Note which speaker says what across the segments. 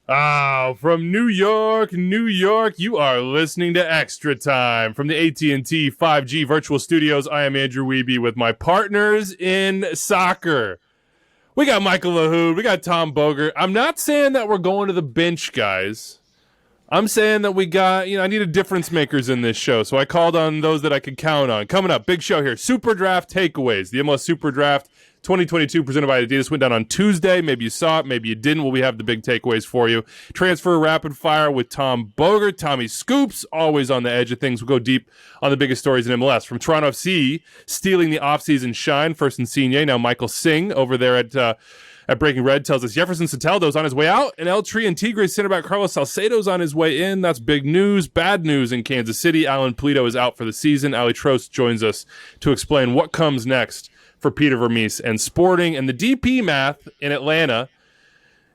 Speaker 1: From New York, you are listening to Extra Time from the AT&T 5G Virtual Studios. I am Andrew Wiebe with my partners in soccer. We got Michael Lahoud, we got Tom Bogert. I'm not saying that we're going to the bench, guys. I'm saying that we got, I needed difference makers in this show, so I called on those that I could count on. Coming up, big show here, SuperDraft takeaways. The MLS SuperDraft 2022 presented by Adidas went down on Tuesday. Maybe you saw it, maybe you didn't. Well, we have the big takeaways for you. Transfer rapid fire with Tom Bogert. Tommy Scoops, always on the edge of things. We'll go deep on the biggest stories in MLS. From Toronto FC, stealing the offseason shine. First in Singh, now Michael Singh over there at Breaking Red tells us Jefferson Soteldo's on his way out, and El Tri and Tigres center back Carlos Salcedo's on his way in. That's big news. Bad news in Kansas City. Alan Pulido is out for the season. Aly Trost joins us to explain what comes next for Peter Vermes and Sporting. And the DP math in Atlanta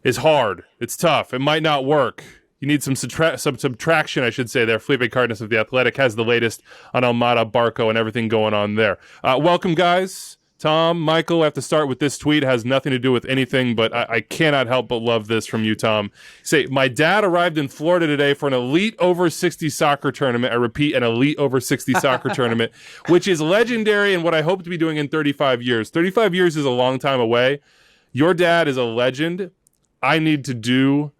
Speaker 1: is hard. It's tough. It might not work. You need some subtraction, I should say, there. Felipe Cardenas of The Athletic has the latest on Almada, Barco, and everything going on there. Welcome, guys. Tom, Michael, I have to start with this tweet. It has nothing to do with anything, but I cannot help but love this from you, Tom. Say, my dad arrived in Florida today for an elite over 60 soccer tournament. I repeat, an elite over 60 soccer tournament, which is legendary and what I hope to be doing in 35 years. 35 years is a long time away. Your dad is a legend. I need to do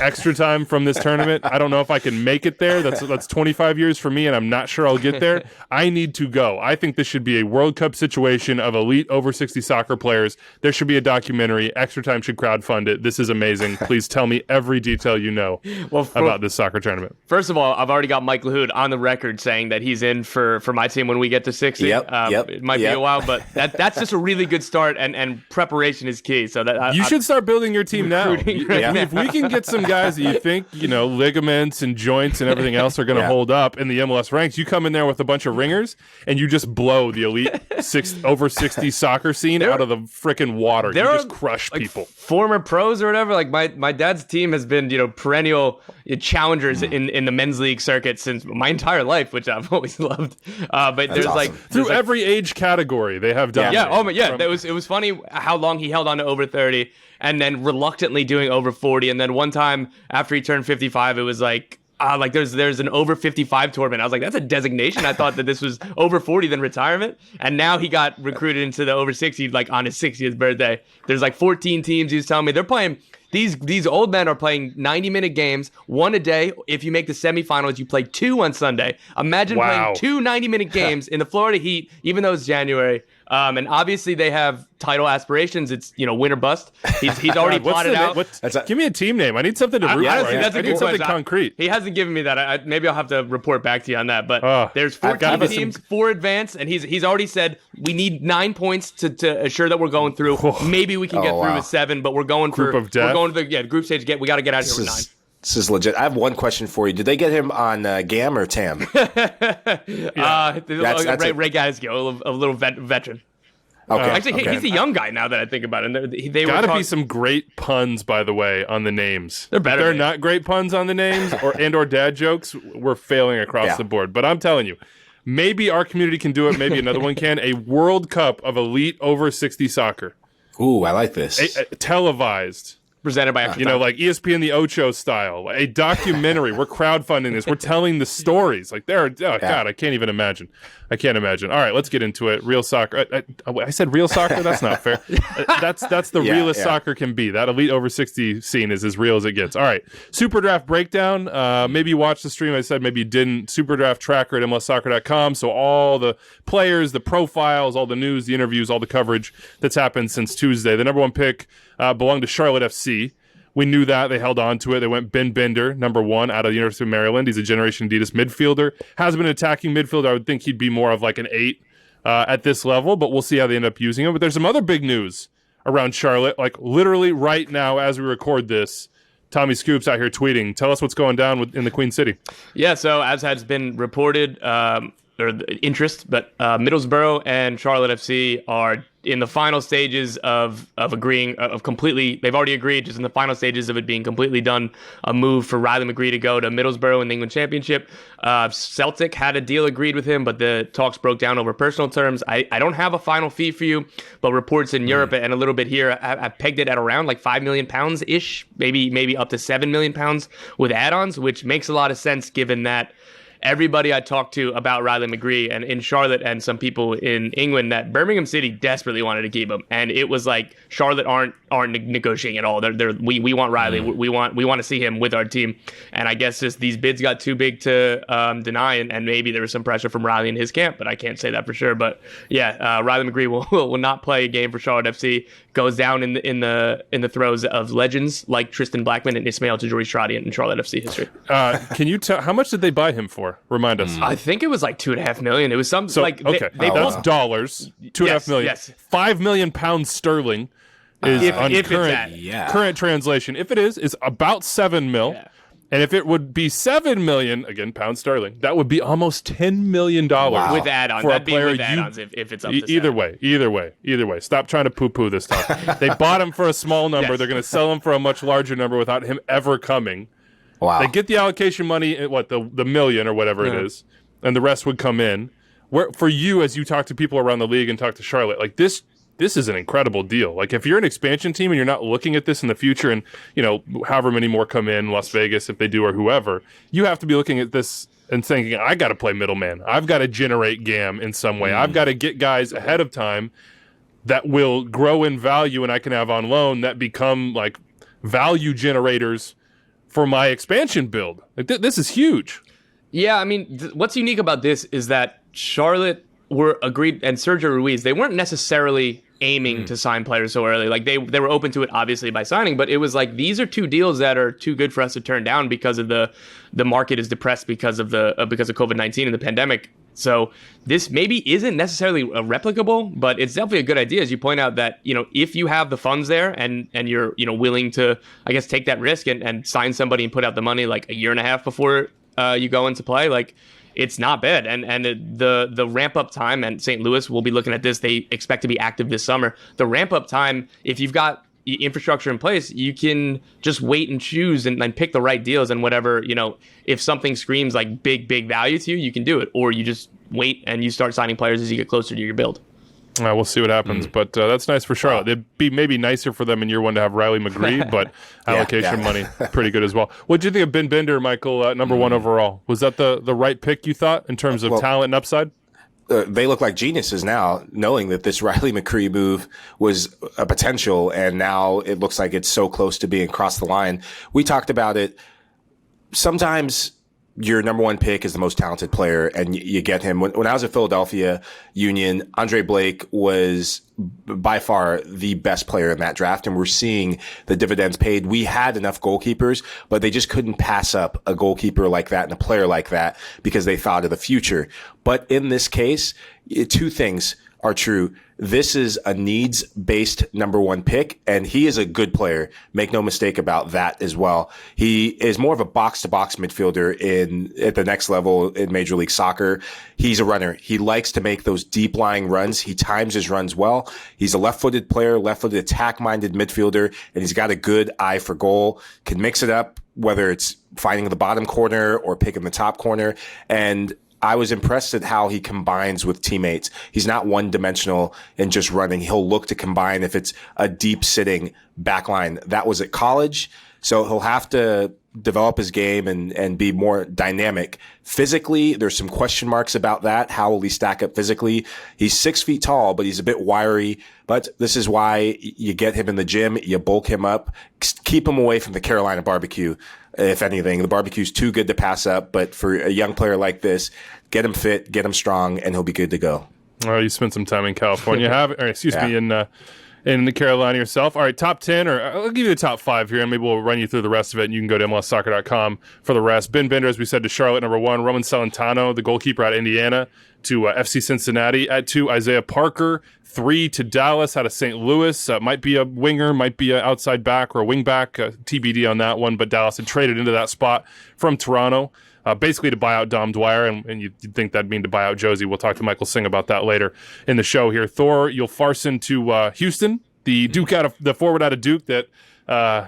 Speaker 1: extra time from this tournament. I don't know if I can make it there. That's 25 years for me, and I'm not sure I'll get there. I need to go. I think this should be a World Cup situation of elite over 60 soccer players. There should be a documentary. Extra Time should crowdfund it. This is amazing. Please tell me every detail you know about this soccer tournament.
Speaker 2: First of all, I've already got Mike Lahoud on the record saying that he's in for my team when we get to 60. It might be a while, but that's just a really good start, and preparation is key. So that
Speaker 1: you should start building your team now. If we can get some guys that you think, ligaments and joints and everything else are going to hold up in the MLS ranks, you come in there with a bunch of ringers and you just blow the elite over 60 soccer scene out of the freaking water. You just crush people.
Speaker 2: Former pros or whatever. Like my dad's team has been, perennial challengers in the men's league circuit since my entire life, which I've always loved. But there's awesome.
Speaker 1: Through every age category they have done.
Speaker 2: It was funny how long he held on to over 30 and then reluctantly doing over 40. And then one time after he turned 55, it was like there's an over 55 tournament. I was like, that's a designation. I thought that this was over 40 then retirement. And now he got recruited into the over 60 like on his 60th birthday. There's like 14 teams. He was telling me they're playing. These old men are playing 90-minute games, one a day. If you make the semifinals, you play 2 on Sunday. Imagine playing 2 90-minute games in the Florida heat, even though it's January. And obviously they have title aspirations. It's win or bust. He's already plotted out.
Speaker 1: Give me a team name. I need something to root for. I need something concrete.
Speaker 2: He hasn't given me that. Maybe I'll have to report back to you on that. But there's 14 teams, 4 advanced, and he's already said we need 9 points to assure that we're going through. Maybe we can get through with 7, but we're going
Speaker 1: group of death.
Speaker 2: We're going to the group stage. We got to get out of here with 9.
Speaker 3: This is legit. I have one question for you. Did they get him on GAM or TAM?
Speaker 2: Ray Gaddisgill, a little veteran.
Speaker 3: Okay.
Speaker 2: Actually, he's a young guy now that I think about it. They
Speaker 1: gotta be some great puns, by the way, on the names.
Speaker 2: They're better.
Speaker 1: If they're not great puns on the names or dad jokes, we're failing across the board. But I'm telling you, maybe our community can do it. Maybe another one can. A World Cup of elite over 60 soccer.
Speaker 3: Ooh, I like this.
Speaker 1: Televised.
Speaker 2: Presented by
Speaker 1: like ESPN the Ocho style, a documentary. We're crowdfunding this. We're telling the stories. Like God, I can't even imagine. I can't imagine. All right, let's get into it. Real soccer. I said real soccer. That's not fair. That's the realest soccer can be. That elite over 60 scene is as real as it gets. All right, SuperDraft breakdown. Maybe you watched the stream. I said maybe you didn't. SuperDraft tracker at MLSsoccer.com. So all the players, the profiles, all the news, the interviews, all the coverage that's happened since Tuesday. The number 1 pick belonged to Charlotte FC. We knew that. They held on to it. They went Ben Bender, number 1, out of the University of Maryland. He's a Generation Adidas midfielder. Has been an attacking midfielder. I would think he'd be more of like an 8 at this level, but we'll see how they end up using him. But there's some other big news around Charlotte, like literally right now as we record this. Tommy Scoops out here tweeting. Tell us what's going down in the Queen City.
Speaker 2: Yeah, so as has been reported, or the interest, but Middlesbrough and Charlotte FC are in the final stages of agreeing, of completely, they've already agreed, just in the final stages of it being completely done, a move for Riley McGree to go to Middlesbrough in the England Championship. Celtic had a deal agreed with him, but the talks broke down over personal terms. I don't have a final fee for you, but reports in Europe and a little bit here, I've pegged it at around like £5 million-ish, maybe up to £7 million with add-ons, which makes a lot of sense given that everybody I talked to about Riley McGree and in Charlotte and some people in England, that Birmingham City desperately wanted to keep him, and it was like Charlotte aren't negotiating at all. We want Riley. We want to see him with our team, and I guess just these bids got too big to deny, and maybe there was some pressure from Riley in his camp, but I can't say that for sure. But yeah, Riley McGree will not play a game for Charlotte FC. Goes down in the throes of legends like Tristan Blackman and Ismail Tajuri-Shradi in Charlotte FC history.
Speaker 1: Can you tell how much did they buy him for? Remind us.
Speaker 2: I think it was like $2.5 million. It was some like
Speaker 1: okay.
Speaker 2: they both
Speaker 1: dollars, $2.5 million.
Speaker 2: Yes.
Speaker 1: £5 million sterling is
Speaker 2: if
Speaker 1: current translation. If it is about $7 million. Yeah. And if it would be $7 million, again, pound sterling, that would be almost $10 million
Speaker 2: with add-ons.
Speaker 1: That'd be with
Speaker 2: add-ons if it's up to
Speaker 1: either way. Stop trying to poo-poo this time. They bought him for a small number. Yes. They're going to sell him for a much larger number without him ever coming.
Speaker 3: Wow.
Speaker 1: They get the allocation money, the million or whatever it is, and the rest would come in. Where for you, as you talk to people around the league and talk to Charlotte, like this is an incredible deal. Like if you're an expansion team and you're not looking at this in the future, and however many more come in, Las Vegas if they do or whoever, you have to be looking at this and thinking, I got to play middleman. I've got to generate GAM in some way. I've got to get guys ahead of time that will grow in value and I can have on loan that become like value generators for my expansion build. Like this is huge.
Speaker 2: Yeah, I mean, what's unique about this is that Charlotte were agreed, and Sergio Ruiz, they weren't necessarily aiming to sign players so early. Like they were open to it obviously by signing, but it was like these are two deals that are too good for us to turn down because of the market is depressed because of COVID-19 and the pandemic. So this maybe isn't necessarily replicable, but it's definitely a good idea, as you point out, that if you have the funds there and you're willing to, I guess, take that risk and sign somebody and put out the money like a year and a half before you go into play, like it's not bad. And the ramp up time, and St. Louis will be looking at this. They expect to be active this summer. The ramp up time, if you've got infrastructure in place, you can just wait and choose and pick the right deals and whatever, if something screams like big value to you, you can do it, or you just wait and you start signing players as you get closer to your build.
Speaker 1: We'll see what happens, but that's nice for Charlotte. It'd be maybe nicer for them in year one to have Riley McGree, but allocation money, pretty good as well. What did you think of Ben Bender, Michael, number one overall? Was that the right pick, you thought, in terms of talent and upside?
Speaker 3: They look like geniuses now, knowing that this Riley McGree move was a potential, and now it looks like it's so close to being across the line. We talked about it. Sometimes your number one pick is the most talented player, and you get him. When I was at Philadelphia Union, Andre Blake was by far the best player in that draft, and we're seeing the dividends paid. We had enough goalkeepers, but they just couldn't pass up a goalkeeper like that and a player like that because they thought of the future. But in this case, two things are true. This is a needs-based number one pick, and he is a good player. Make no mistake about that as well. He is more of a box-to-box midfielder at the next level in Major League Soccer. He's a runner. He likes to make those deep-lying runs. He times his runs well. He's a left-footed player, left-footed attack-minded midfielder, and he's got a good eye for goal. Can mix it up, whether it's finding the bottom corner or picking the top corner, and I was impressed at how he combines with teammates. He's not one-dimensional in just running. He'll look to combine if it's a deep-sitting backline. That was at college, so he'll have to develop his game and be more dynamic. Physically, there's some question marks about that. How will he stack up physically? He's 6 feet tall, but he's a bit wiry. But this is why you get him in the gym, you bulk him up, keep him away from the Carolina barbecue. If anything, the barbecue's too good to pass up. But for a young player like this, get him fit, get him strong, and he'll be good to go.
Speaker 1: Oh, you spent some time in California, in the Carolina yourself. All right, top 10, or I'll give you the top 5 here, and maybe we'll run you through the rest of it, and you can go to MLSsoccer.com for the rest. Ben Bender, as we said, to Charlotte, number 1. Roman Celentano, the goalkeeper out of Indiana, to FC Cincinnati. At 2, Isaiah Parker. 3, to Dallas out of St. Louis. Might be a winger, might be an outside back or a wing back. TBD on that one, but Dallas had traded into that spot from Toronto. basically to buy out Dom Dwyer, and you'd think that'd mean to buy out Josie. We'll talk to Michael Singh about that later in the show here. Thor Ulfarsson to Houston, the forward out of Duke that,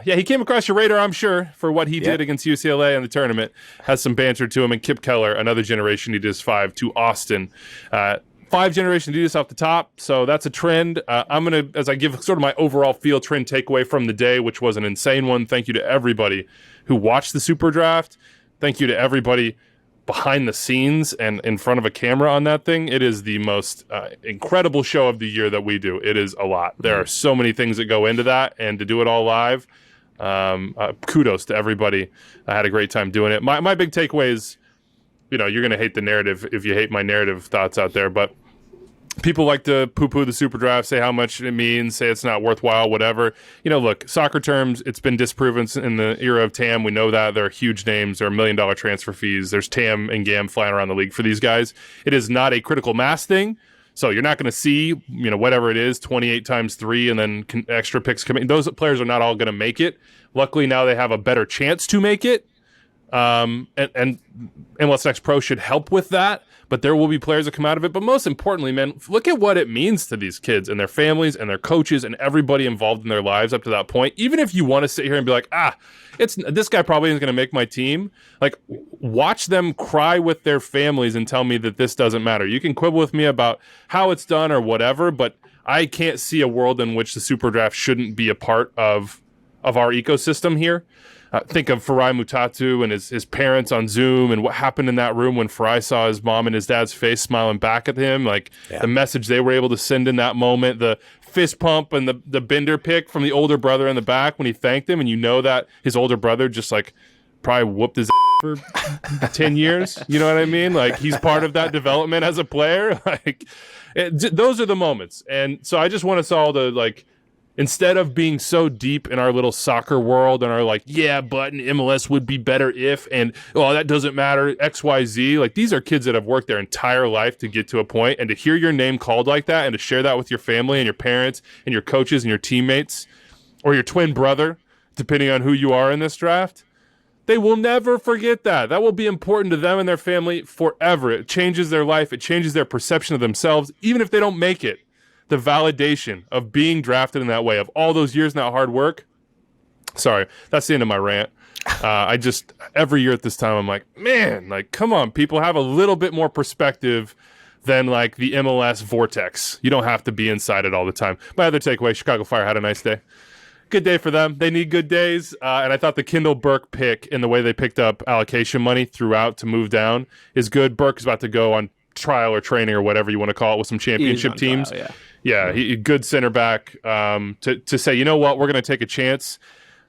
Speaker 1: he came across your radar, I'm sure, for what he did against UCLA in the tournament. Has some banter to him. And Kip Keller, another Generation Adidas 5 to Austin. 5 Generation Adidas off the top, so that's a trend. I'm going to, as I give sort of my overall field trend takeaway from the day, which was an insane one, thank you to everybody who watched the SuperDraft. Thank you to everybody behind the scenes and in front of a camera on that thing. It is the most incredible show of the year that we do. It is a lot. There are so many things that go into that, and to do it all live, kudos to everybody. I had a great time doing it. My big takeaway is, you're going to hate the narrative if you hate my narrative thoughts out there, but people like to poo-poo the SuperDraft, say how much it means, say it's not worthwhile, whatever. Look, soccer terms, it's been disproven in the era of TAM. We know that. There are huge names. There are $1 million transfer fees. There's TAM and GAM flying around the league for these guys. It is not a critical mass thing. So you're not going to see, whatever it is, 28 times 3 and then extra picks coming. Those players are not all going to make it. Luckily, now they have a better chance to make it. And MLS NEXT Pro should help with that. But there will be players that come out of it. But most importantly, man, look at what it means to these kids and their families and their coaches and everybody involved in their lives up to that point. Even if you want to sit here and be like, this guy probably isn't going to make my team. Like, watch them cry with their families and tell me that this doesn't matter. You can quibble with me about how it's done or whatever, but I can't see a world in which the SuperDraft shouldn't be a part of our ecosystem here. Think of Farai Mutatu and his parents on Zoom and what happened in that room when Farai saw his mom and his dad's face smiling back at him. The message they were able to send in that moment, the fist pump and the bender pick from the older brother in the back when he thanked him. And that his older brother just probably whooped his for 10 years. You know what I mean? He's part of that development as a player. Those are the moments. And so I just want us all to instead of being so deep in our little soccer world and our but an MLS would be better if, and that doesn't matter, XYZ, these are kids that have worked their entire life to get to a point, and to hear your name called like that and to share that with your family and your parents and your coaches and your teammates or your twin brother, depending on who you are in this draft, they will never forget that. That will be important to them and their family forever. It changes their life. It changes their perception of themselves, even if they don't make it. The validation of being drafted in that way, of all those years and that hard work. Sorry, that's the end of my rant. Every year at this time, I'm like, man, come on, people, have a little bit more perspective than the MLS vortex. You don't have to be inside it all the time. My other takeaway, Chicago Fire had a nice day. Good day for them. They need good days. And I thought the Kendall Burke pick and the way they picked up allocation money throughout to move down is good. Burke is about to go on trial or training or whatever you want to call it with some championship teams. Trial, yeah, good center back to say, you know what, we're going to take a chance.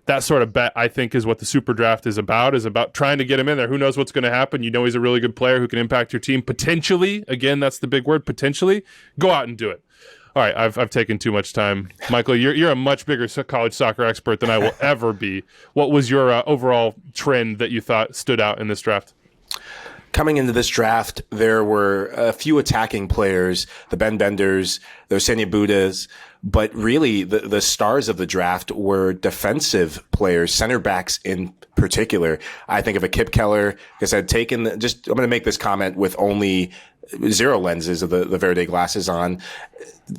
Speaker 1: That sort of bet, I think, is what the SuperDraft is about trying to get him in there. Who knows what's going to happen? He's a really good player who can impact your team. Potentially, again, that's the big word, potentially. Go out and do it. All right, I've taken too much time. Michael, you're a much bigger college soccer expert than I will ever be. What was your overall trend that you thought stood out in this draft?
Speaker 3: Coming into this draft, there were a few attacking players, the Ben Benders, the Osenia Budas, but really the stars of the draft were defensive players, center backs in particular. I think of a Kip Keller, because I'm going to make this comment with only 0 lenses of the Verde glasses on.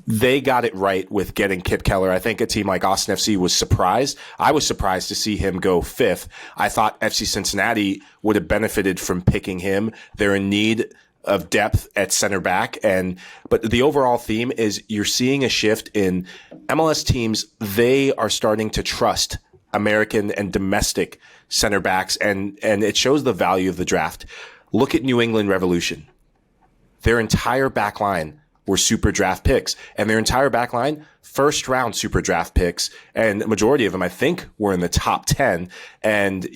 Speaker 3: They got it right with getting Kip Keller. I think a team like Austin FC was surprised. I was surprised to see him go 5th. I thought FC Cincinnati would have benefited from picking him. They're in need of depth at center back. But the overall theme is you're seeing a shift in MLS teams. They are starting to trust American and domestic center backs, and it shows the value of the draft. Look at New England Revolution. Their entire back line were SuperDraft picks, and their entire back line, first round SuperDraft picks, and the majority of them, I think, were in the top 10. And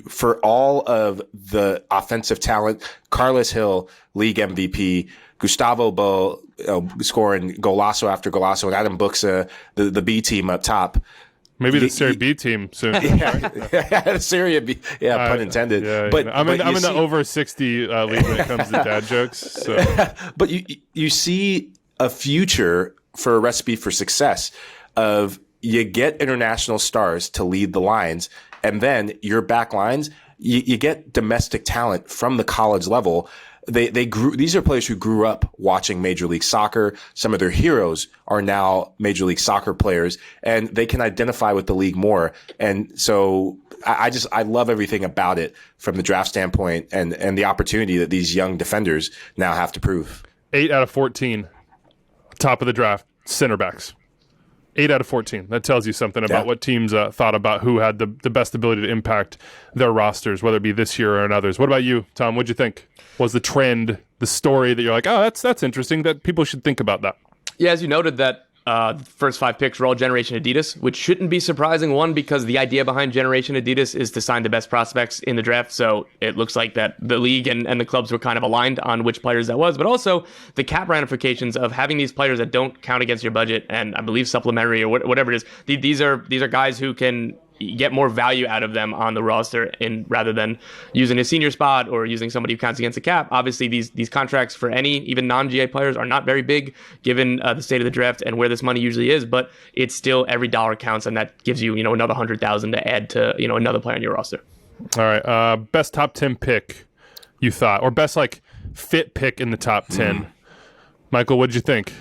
Speaker 3: for all of the offensive talent, Carlos Hill, league MVP, Gustavo Bo scoring golazo after golazo, and Adam Buxa, the B team up top.
Speaker 1: Maybe the Serie B team soon.
Speaker 3: Yeah, Serie B. Yeah, pun intended.
Speaker 1: Yeah, but I'm in the over 60 league when it comes to dad jokes. So.
Speaker 3: But you see a future for a recipe for success of you get international stars to lead the lines, and then your back lines, you get domestic talent from the college level. They grew. These are players who grew up watching Major League Soccer. Some of their heroes are now Major League Soccer players, and they can identify with the league more. And so I love everything about it from the draft standpoint and the opportunity that these young defenders now have to prove.
Speaker 1: 8 out of 14, top of the draft, center backs. 8 out of 14. That tells you something about what teams thought about who had the best ability to impact their rosters, whether it be this year or in others. What about you, Tom? What'd you think? Was the trend, the story that you're like, oh, that's interesting, that people should think about that?
Speaker 2: Yeah, as you noted that the first 5 picks were all Generation Adidas, which shouldn't be surprising. One, because the idea behind Generation Adidas is to sign the best prospects in the draft. So it looks like that the league and the clubs were kind of aligned on which players that was. But also the cap ramifications of having these players that don't count against your budget and I believe supplementary or whatever it is. These are guys who can get more value out of them on the roster rather than using a senior spot or using somebody who counts against the cap. Obviously, these contracts for any even non-GA players are not very big given the state of the draft and where this money usually is, but it's still every dollar counts, and that gives you another $100,000 to add to another player on your roster.
Speaker 1: All right, best top 10 pick you thought, or best like fit pick in the top 10. Michael, what did you think?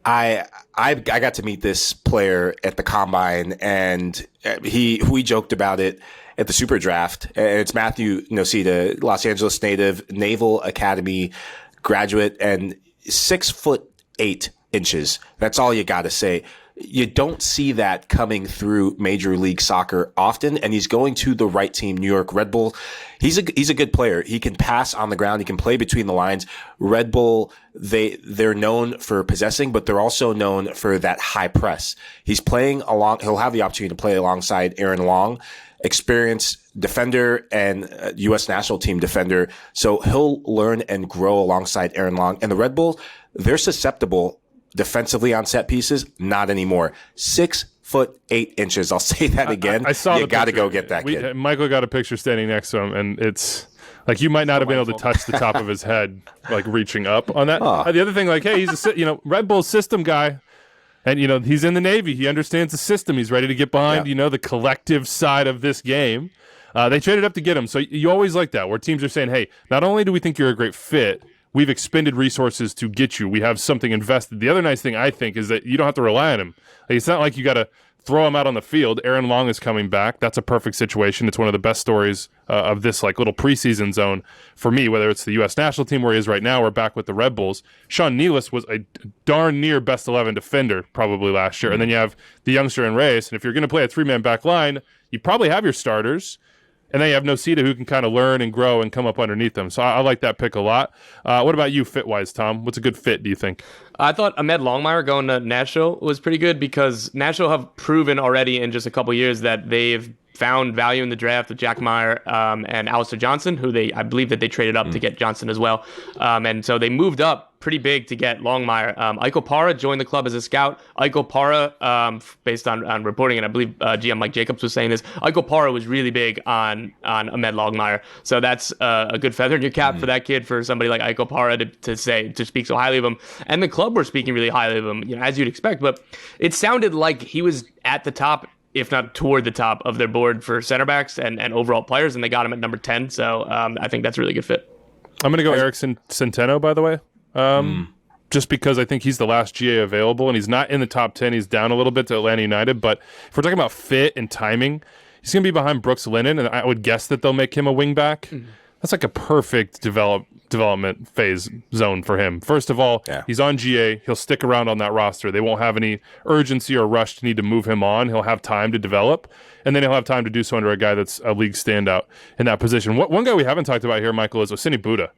Speaker 3: I got to meet this player at the combine, and we joked about it at the SuperDraft. And it's Matthew Nocita, Los Angeles native, Naval Academy graduate, and 6'8" inches. That's all you got to say. You don't see that coming through Major League Soccer often, and he's going to the right team, New York Red Bull. He's a good player. He can pass on the ground. He can play between the lines. Red Bull, they're known for possessing, but they're also known for that high press. He's playing along. He'll have the opportunity to play alongside Aaron Long, experienced defender and U.S. national team defender. So he'll learn and grow alongside Aaron Long. And the Red Bull, they're susceptible defensively on set pieces. Not anymore. 6'8" inches. I'll say that again.
Speaker 1: I saw
Speaker 3: you got to go get that kid.
Speaker 1: Michael got a picture standing next to him, and it's like you might not have been able to touch the top of his head, like reaching up on that. The other thing, like, hey, he's Red Bull system guy, and he's in the Navy. He understands the system. He's ready to get behind the collective side of this game. They traded up to get him, so you always like that, where teams are saying, hey, not only do we think you're a great fit, we've expended resources to get you. We have something invested. The other nice thing, I think, is that you don't have to rely on him. Like, it's not like you got to throw him out on the field. Aaron Long is coming back. That's a perfect situation. It's one of the best stories of this like little preseason zone for me, whether it's the U.S. national team where he is right now or back with the Red Bulls. Sean Nealis was a darn near best 11 defender probably last year. And then you have the youngster in Reyes. And if you're going to play a 3-man back line, you probably have your starters. And then you have Nocita who can kind of learn and grow and come up underneath them. So I like that pick a lot. What about you fit-wise, Tom? What's a good fit, do you think?
Speaker 2: I thought Ahmed Longmire going to Nashville was pretty good because Nashville have proven already in just a couple years that they've found value in the draft with Jack Meyer and Alistair Johnson, who I believe that they traded up to get Johnson as well. And so they moved up pretty big to get Longmire. Iko Para joined the club as a scout. Iko Para, based on reporting, and I believe GM Mike Jacobs was saying this, Iko Para was really big on Ahmed Longmire. So that's a good feather in your cap for that kid, for somebody like Iko Para to speak so highly of him. And the club were speaking really highly of him, as you'd expect. But it sounded like he was at the top, if not toward the top of their board for center backs and overall players, and they got him at number 10. So I think that's a really good fit. I'm
Speaker 1: going to go Eric Centeno, by the way. Just because I think he's the last GA available, and he's not in the top 10. He's down a little bit to Atlanta United. But if we're talking about fit and timing, he's going to be behind Brooks Lennon, and I would guess that they'll make him a wing back. That's like a perfect development phase zone for him. First of all, he's on GA. He'll stick around on that roster. They won't have any urgency or rush to need to move him on. He'll have time to develop, and then he'll have time to do so under a guy that's a league standout in that position. One guy we haven't talked about here, Michael, is Osini Buda.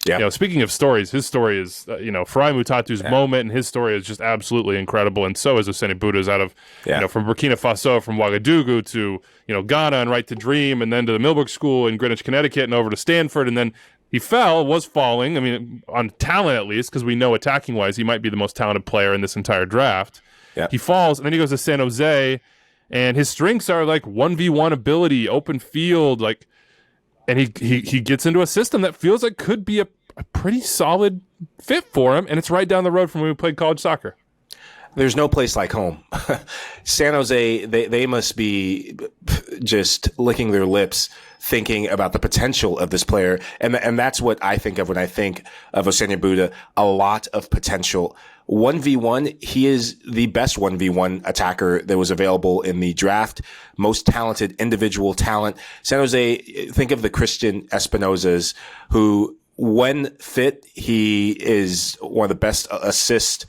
Speaker 1: Yeah. Speaking of stories, his story is, Farai Mutatu's moment, and his story is just absolutely incredible. And so is Osini Buda's out of, from Burkina Faso, from Ouagadougou to, Ghana and right to Dream, and then to the Millbrook School in Greenwich, Connecticut, and over to Stanford. And then he was falling, on talent at least, because we know attacking-wise he might be the most talented player in this entire draft. Yeah. He falls, and then he goes to San Jose, and his strengths are like 1v1 ability, open field, and he gets into a system that feels like could be a pretty solid fit for him, and it's right down the road from when we played college soccer.
Speaker 3: There's no place like home. San Jose, they must be just licking their lips thinking about the potential of this player. And that's what I think of when I think of Osenya Buda, a lot of potential. 1v1, he is the best 1v1 attacker that was available in the draft. Most talented individual talent. San Jose, think of the Christian Espinozas, who, when fit, he is one of the best assist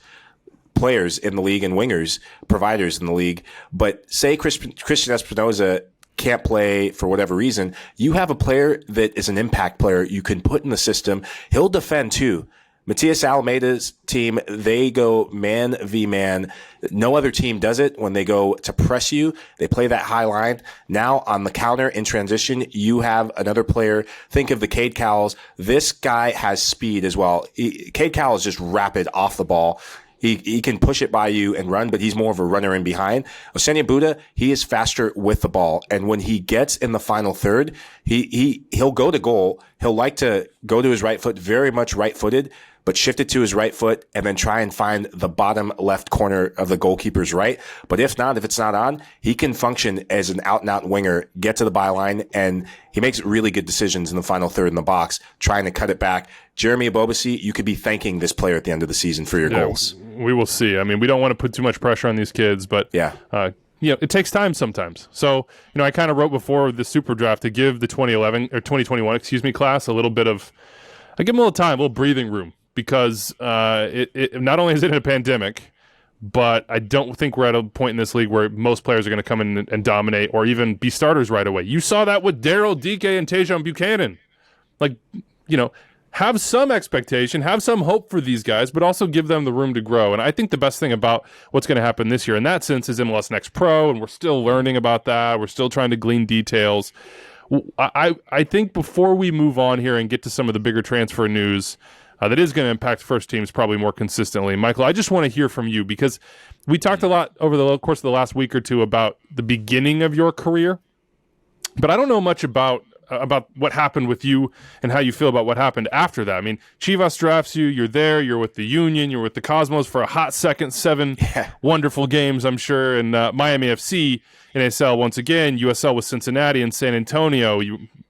Speaker 3: players in the league and wingers, providers in the league. But say Christian Espinoza can't play for whatever reason, you have a player that is an impact player you can put in the system. He'll defend too. Matias Alameda's team, they go man v man. No other team does it. When they go to press you, they play that high line. Now on the counter in transition, you have another player. Think of the Cade Cowles. This guy has speed as well. Cade Cowles is just rapid off the ball. He can push it by you and run, but he's more of a runner in behind. Osenya Buda, he is faster with the ball. And when he gets in the final third, he'll go to goal. He'll like to go to his right foot, very much right-footed, but shift it to his right foot and then try and find the bottom left corner of the goalkeeper's right. But if it's not on, he can function as an out-and-out winger, get to the byline, and he makes really good decisions in the final third in the box, trying to cut it back. Jeremy Ebobisse, you could be thanking this player at the end of the season for your goals.
Speaker 1: We will see. I mean, we don't want to put too much pressure on these kids, but it takes time sometimes. So, I kind of wrote before the SuperDraft to give the 2021 class a little bit of, I give them a little time, a little breathing room, because it not only is it in a pandemic, but I don't think we're at a point in this league where most players are going to come in and dominate or even be starters right away. You saw that with Daryl Dike and Tejan Buchanan. Have some expectation, have some hope for these guys, but also give them the room to grow. And I think the best thing about what's going to happen this year in that sense is MLS NEXT Pro, and we're still learning about that. We're still trying to glean details. I think before we move on here and get to some of the bigger transfer news that is going to impact first teams probably more consistently, Michael, I just want to hear from you, because we talked a lot over the course of the last week or two about the beginning of your career, but I don't know much about what happened with you and how you feel about what happened after that. I mean, Chivas drafts you, you're there, you're with the Union, you're with the Cosmos for a hot second, 7 wonderful games, I'm sure, and Miami FC in ASL once again, USL with Cincinnati and San Antonio,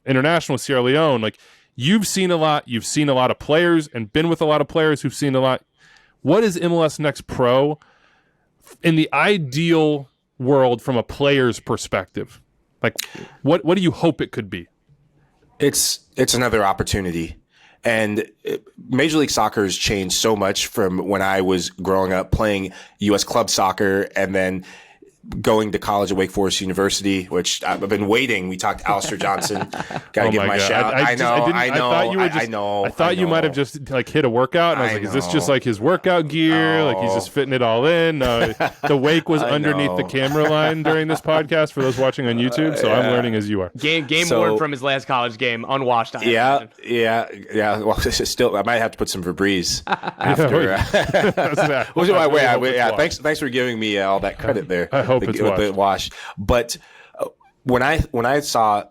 Speaker 1: International with Sierra Leone. Like, you've seen a lot of players and been with a lot of players who've seen a lot. What is MLS NEXT Pro in the ideal world from a player's perspective? Like, what do you hope it could be?
Speaker 3: It's another opportunity. And Major League Soccer has changed so much from when I was growing up playing U.S. club soccer and then going to college at Wake Forest University, which I've been waiting. We talked to Alistair Johnson. Gotta give my shout. I thought you might have just hit a workout, and I was like, is this just like his workout gear? Like he's just fitting it all in? The Wake was underneath the camera line during this podcast for those watching on YouTube, so I'm learning as you are.
Speaker 2: Game worn from his last college game, unwashed.
Speaker 3: Yeah. Well, still, I might have to put some Febreze after. Thanks for giving me all that credit there.
Speaker 1: I hope it's
Speaker 3: the wash. But when I saw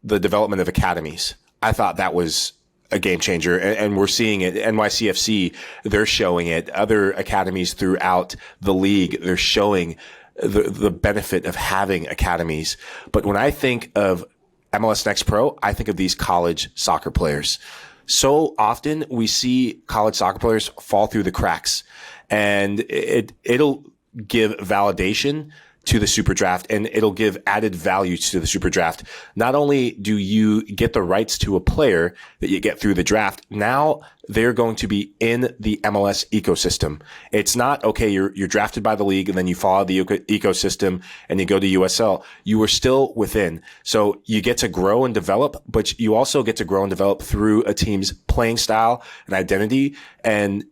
Speaker 3: the development of academies, I thought that was a game changer, and we're seeing it. NYCFC, they're showing it. Other academies throughout the league, they're showing the benefit of having academies. But when I think of MLS NEXT Pro, I think of these college soccer players. So often we see college soccer players fall through the cracks, and it'll give validation to the SuperDraft, and it'll give added value to the SuperDraft. Not only do you get the rights to a player that you get through the draft, now they're going to be in the MLS ecosystem. It's not, okay, you're drafted by the league and then you follow the ecosystem and you go to USL. You are still within. So you get to grow and develop, but you also get to grow and develop through a team's playing style and identity. And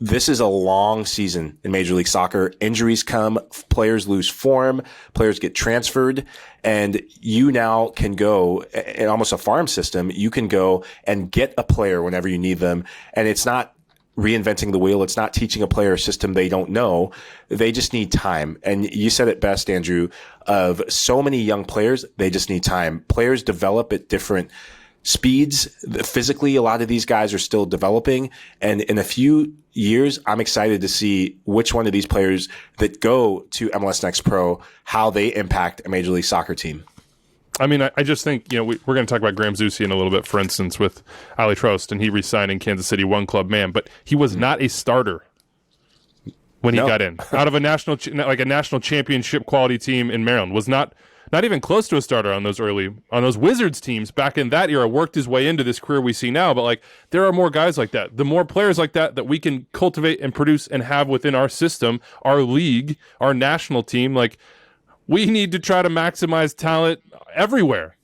Speaker 3: this is a long season in Major League Soccer. Injuries come, players lose form, players get transferred, and you now can go in almost a farm system. You can go and get a player whenever you need them. And it's not reinventing the wheel. It's not teaching a player a system they don't know. They just need time. And you said it best, Andrew, of so many young players, they just need time. Players develop at different speeds. Physically, a lot of these guys are still developing. And in a few years, I'm excited to see which one of these players that go to MLS Next Pro, how they impact a Major League Soccer team.
Speaker 1: I mean, I just think, we're going to talk about Graham Zusi in a little bit, for instance, with Aly Trost, and he re-signed in Kansas City, one club man, but he was not a starter when he got in. Out of a national championship quality team in Maryland, was not even close to a starter on those Wizards teams back in that era, worked his way into this career we see now. But there are more guys like that. The more players like that we can cultivate and produce and have within our system, our league, our national team, we need to try to maximize talent everywhere.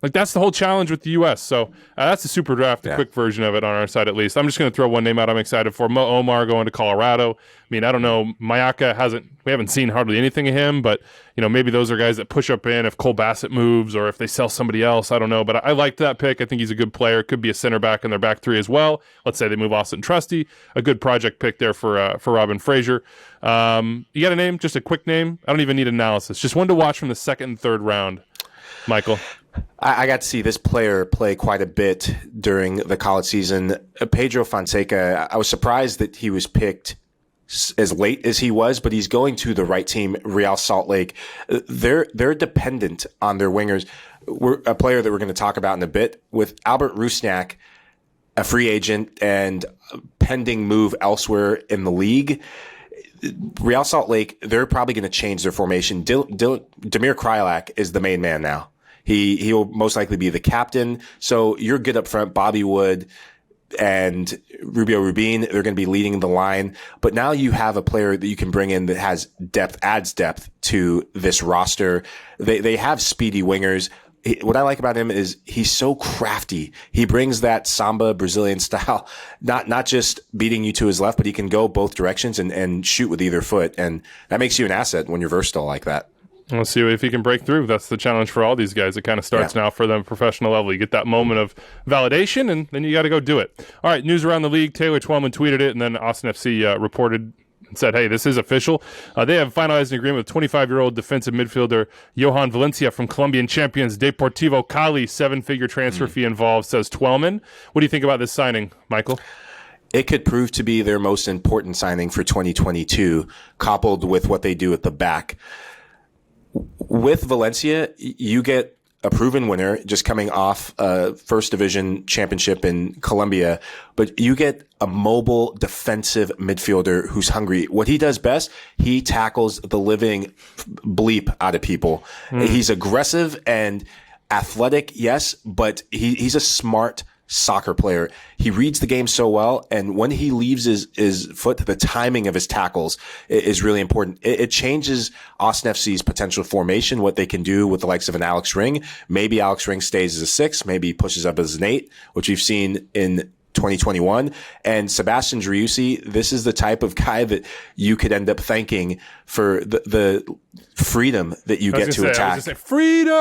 Speaker 1: That's the whole challenge with the U.S. So that's the super draft, a quick version of it on our side at least. I'm just going to throw one name out I'm excited for. Mo Omar going to Colorado. I mean, I don't know. Mayaka we haven't seen hardly anything of him, but, maybe those are guys that push up in if Cole Bassett moves or if they sell somebody else. I don't know. But I liked that pick. I think he's a good player. Could be a center back in their back three as well. Let's say they move Austin Trusty. A good project pick there for Robin Fraser. You got a name? Just a quick name? I don't even need analysis. Just one to watch from the second and third round, Michael.
Speaker 3: I got to see this player play quite a bit during the college season. Pedro Fonseca, I was surprised that he was picked as late as he was, but he's going to the right team, Real Salt Lake. They're dependent on their wingers. A player that we're going to talk about in a bit, with Albert Rusnak, a free agent and pending move elsewhere in the league. Real Salt Lake, they're probably going to change their formation. Damir Krylak is the main man now. He will most likely be the captain. So you're good up front. Bobby Wood and Rubio Rubin, they're going to be leading the line. But now you have a player that you can bring in that has depth, adds depth to this roster. They have speedy wingers. What I like about him is he's so crafty. He brings that Samba Brazilian style, not just beating you to his left, but he can go both directions and shoot with either foot. And that makes you an asset when you're versatile like that.
Speaker 1: We'll see if he can break through. That's the challenge for all these guys. It kind of starts now for them professional level. You get that moment of validation, and then you got to go do it. All right, news around the league. Taylor Twellman tweeted it, and then Austin FC reported and said, hey, this is official. They have finalized an agreement with 25-year-old defensive midfielder Jhojan Valencia from Colombian champions Deportivo Cali. 7-figure transfer fee involved, says Twellman. What do you think about this signing, Michael?
Speaker 3: It could prove to be their most important signing for 2022, coupled with what they do at the back. With Valencia, you get a proven winner just coming off a first division championship in Colombia, but you get a mobile defensive midfielder who's hungry. What he does best, he tackles the living bleep out of people. He's aggressive and athletic, yes, but he's a smart soccer player. He reads the game so well, and when he leaves his foot, the timing of his tackles is really important. It changes Austin FC's potential formation, what they can do with the likes of an Alex Ring. Maybe Alex Ring stays as a 6, maybe he pushes up as an 8, which we've seen in 2021. And Sebastian Driussi, this is the type of guy that you could end up thanking for the freedom that you get to attack.
Speaker 1: Freedom!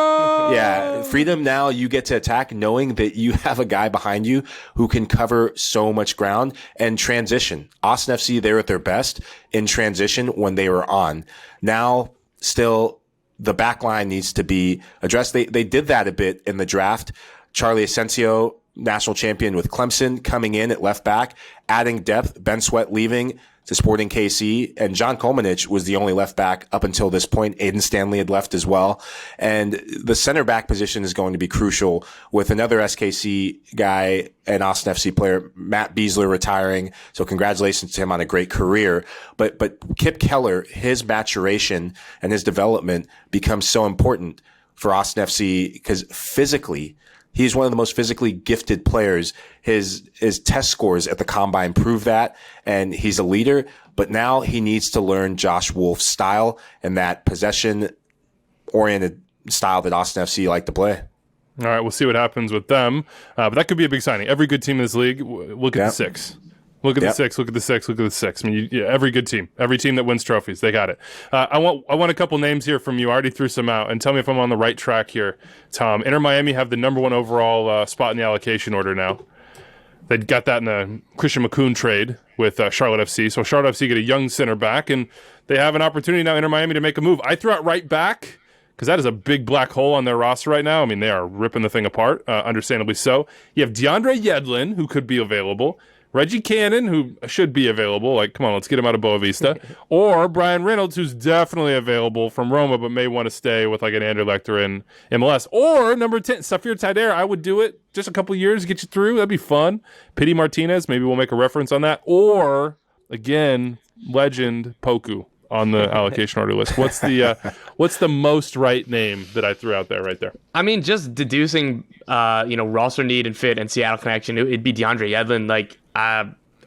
Speaker 3: Yeah, freedom. Now you get to attack knowing that you have a guy behind you who can cover so much ground and transition. Austin FC, they're at their best in transition when they were on. Now, still, the back line needs to be addressed. They did that a bit in the draft. Charlie Asensio, national champion with Clemson, coming in at left back, adding depth. Ben Sweat leaving to Sporting KC, and John Kolmanich was the only left back up until this point. Aiden Stanley had left as well. And the center back position is going to be crucial with another SKC guy and Austin FC player, Matt Beasler, retiring. So congratulations to him on a great career. But Kip Keller, his maturation and his development becomes so important for Austin FC because physically, he's one of the most physically gifted players. His test scores at the combine prove that, and he's a leader. But now he needs to learn Josh Wolf's style and that possession-oriented style that Austin FC like to play.
Speaker 1: All right, we'll see what happens with them. But that could be a big signing. Every good team in this league, look at the 6. Look at the 6. Look at the 6. Look at the 6. I mean, every good team, every team that wins trophies, they got it. I want a couple names here from you. I already threw some out, and tell me if I'm on the right track here, Tom. Inter Miami have the number 1 overall spot in the allocation order now. They got that in the Christian McCoon trade with Charlotte FC. So Charlotte FC get a young center back, and they have an opportunity now, Inter Miami, to make a move. I threw out right back because that is a big black hole on their roster right now. I mean, they are ripping the thing apart, understandably so. You have DeAndre Yedlin, who could be available. Reggie Cannon, who should be available. Like, come on, let's get him out of Boa Vista. Or Brian Reynolds, who's definitely available from Roma, but may want to stay with like an Anderlecht or in MLS. Or number 10, Safir Taider. I would do it. Just a couple years, get you through. That'd be fun. Pity Martinez. Maybe we'll make a reference on that. Or, again, legend Poku on the allocation order list. What's the most right name that I threw out there right there?
Speaker 2: I mean, just deducing, roster need and fit and Seattle connection, it'd be DeAndre Yedlin. Like,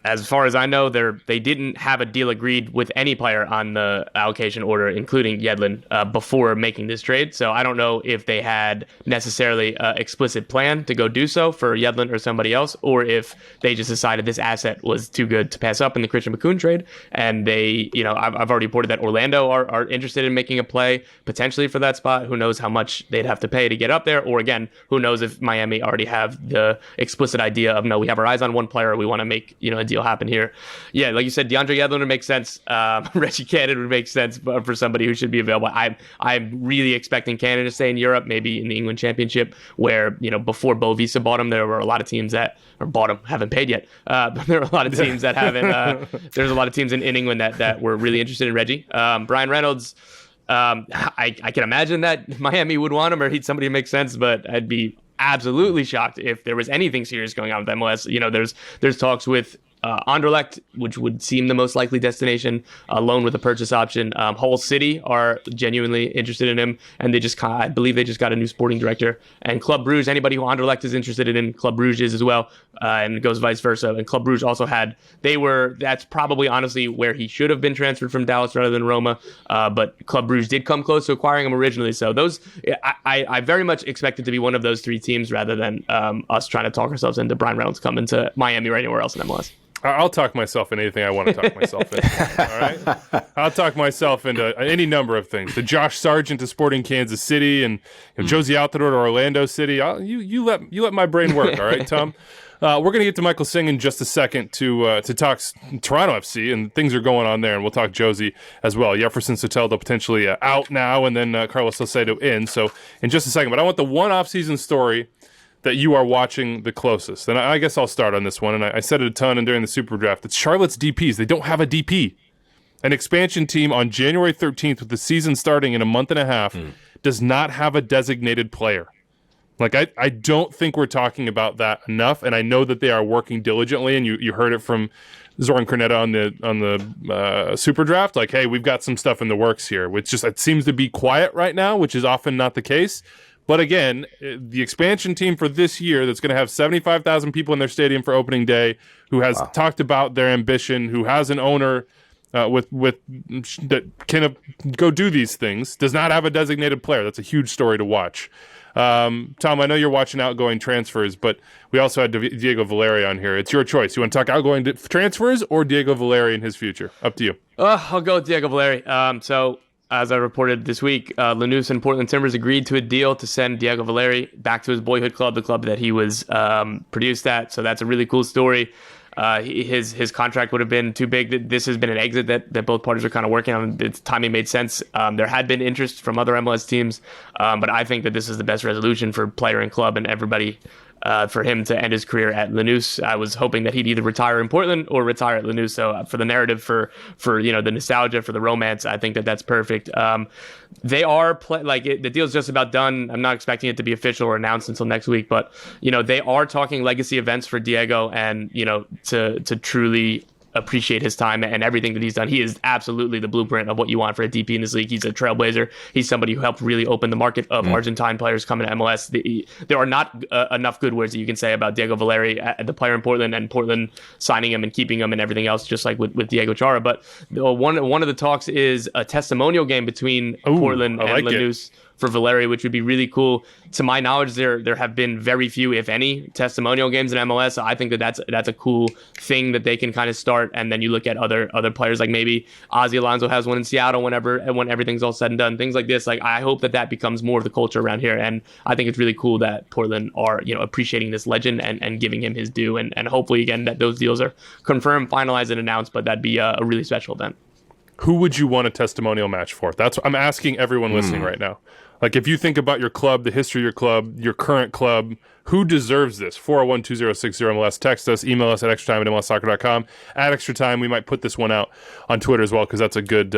Speaker 2: as far as I know, they didn't have a deal agreed with any player on the allocation order, including Yedlin, before making this trade. So I don't know if they had necessarily an explicit plan to go do so for Yedlin or somebody else, or if they just decided this asset was too good to pass up in the Christian McCoon trade. And they, I've already reported that Orlando are interested in making a play potentially for that spot. Who knows how much they'd have to pay to get up there? Or again, who knows if Miami already have the explicit idea of, no, we have our eyes on one player, we want to make a deal happen here. Yeah, like you said, DeAndre Yedlin would make sense. Reggie Cannon would make sense for somebody who should be available. I'm really expecting Cannon to stay in Europe, maybe in the England Championship, where before Boa Vista bought him, there were a lot of teams that bought him, haven't paid yet. But there are a lot of teams that haven't. There's a lot of teams in England that were really interested in Reggie. Brian Reynolds. I can imagine that Miami would want him, or he'd somebody who makes sense, but I'd be absolutely shocked if there was anything serious going on with MLS. There's talks with Anderlecht, which would seem the most likely destination, loan with a purchase option. Hull City are genuinely interested in him, and I believe they just got a new sporting director. And Club Brugge, anybody who Anderlecht is interested in, Club Brugge is as well, and it goes vice versa. And Club Brugge also that's probably honestly where he should have been transferred from Dallas rather than Roma, but Club Brugge did come close to acquiring him originally. So I very much expect it to be one of those three teams rather than us trying to talk ourselves into Brian Reynolds coming to Miami or anywhere else in MLS.
Speaker 1: I'll talk myself into anything I want to talk myself into. All right, I'll talk myself into any number of things. The Josh Sargent to Sporting Kansas City, and Josie Altidore to Orlando City. You let my brain work. All right, Tom. We're going to get to Michael Singh in just a second to talk Toronto FC, and things are going on there, and we'll talk Josie as well. Jefferson Soteldo potentially out now, and then Carlos Salcedo in. So in just a second, but I want the one off-season story that you are watching the closest. And I guess I'll start on this one, and I said it a ton and during the SuperDraft. It's Charlotte's DPs. They don't have a DP. An expansion team on January 13th with the season starting in a month and a half does not have a designated player. Like, I don't think we're talking about that enough, and I know that they are working diligently, and you heard it from Zoran Cornetta on the SuperDraft. Like, hey, we've got some stuff in the works here, which it seems to be quiet right now, which is often not the case. But again, the expansion team for this year that's going to have 75,000 people in their stadium for opening day, who has talked about their ambition, who has an owner with that can go do these things, does not have a designated player. That's a huge story to watch. Tom, I know you're watching outgoing transfers, but we also had Diego Valeri on here. It's your choice. You want to talk outgoing transfers or Diego Valeri and his future? Up to you.
Speaker 2: I'll go with Diego Valeri. As I reported this week, Lanús and Portland Timbers agreed to a deal to send Diego Valeri back to his boyhood club, the club that he was produced at. So that's a really cool story. His contract would have been too big. This has been an exit that both parties are kind of working on. Its timing made sense. There had been interest from other MLS teams, but I think that this is the best resolution for player and club and everybody. For him to end his career at Lanús. I was hoping that he'd either retire in Portland or retire at Lanús. So for the narrative, for the nostalgia, for the romance, I think that's perfect. They are the deal's just about done. I'm not expecting it to be official or announced until next week, but they are talking legacy events for Diego, and to truly appreciate his time and everything that he's done. He is absolutely the blueprint of what you want for a DP in this league. He's a trailblazer. He's somebody who helped really open the market of Argentine players coming to MLS. There are not enough good words that you can say about Diego Valeri, the player in Portland, and Portland signing him and keeping him and everything else, just like with Diego Chara. But one of the talks is a testimonial game between Portland and Lanús for Valeri, which would be really cool. To my knowledge, there have been very few, if any, testimonial games in MLS. So I think that's a cool thing that they can kind of start. And then you look at other players, like maybe Ozzy Alonso has one in Seattle when everything's all said and done. Things like this. Like, I hope that becomes more of the culture around here. And I think it's really cool that Portland are appreciating this legend and giving him his due. And hopefully, again, that those deals are confirmed, finalized, and announced. But that'd be a really special event.
Speaker 1: Who would you want a testimonial match for? That's what I'm asking everyone listening right now. Like, if you think about your club, the history of your club, your current club, who deserves this? 401-2060 MLS. Text us, email us at extratime@mlssoccer.com. At Extra Time, we might put this one out on Twitter as well, because that's a good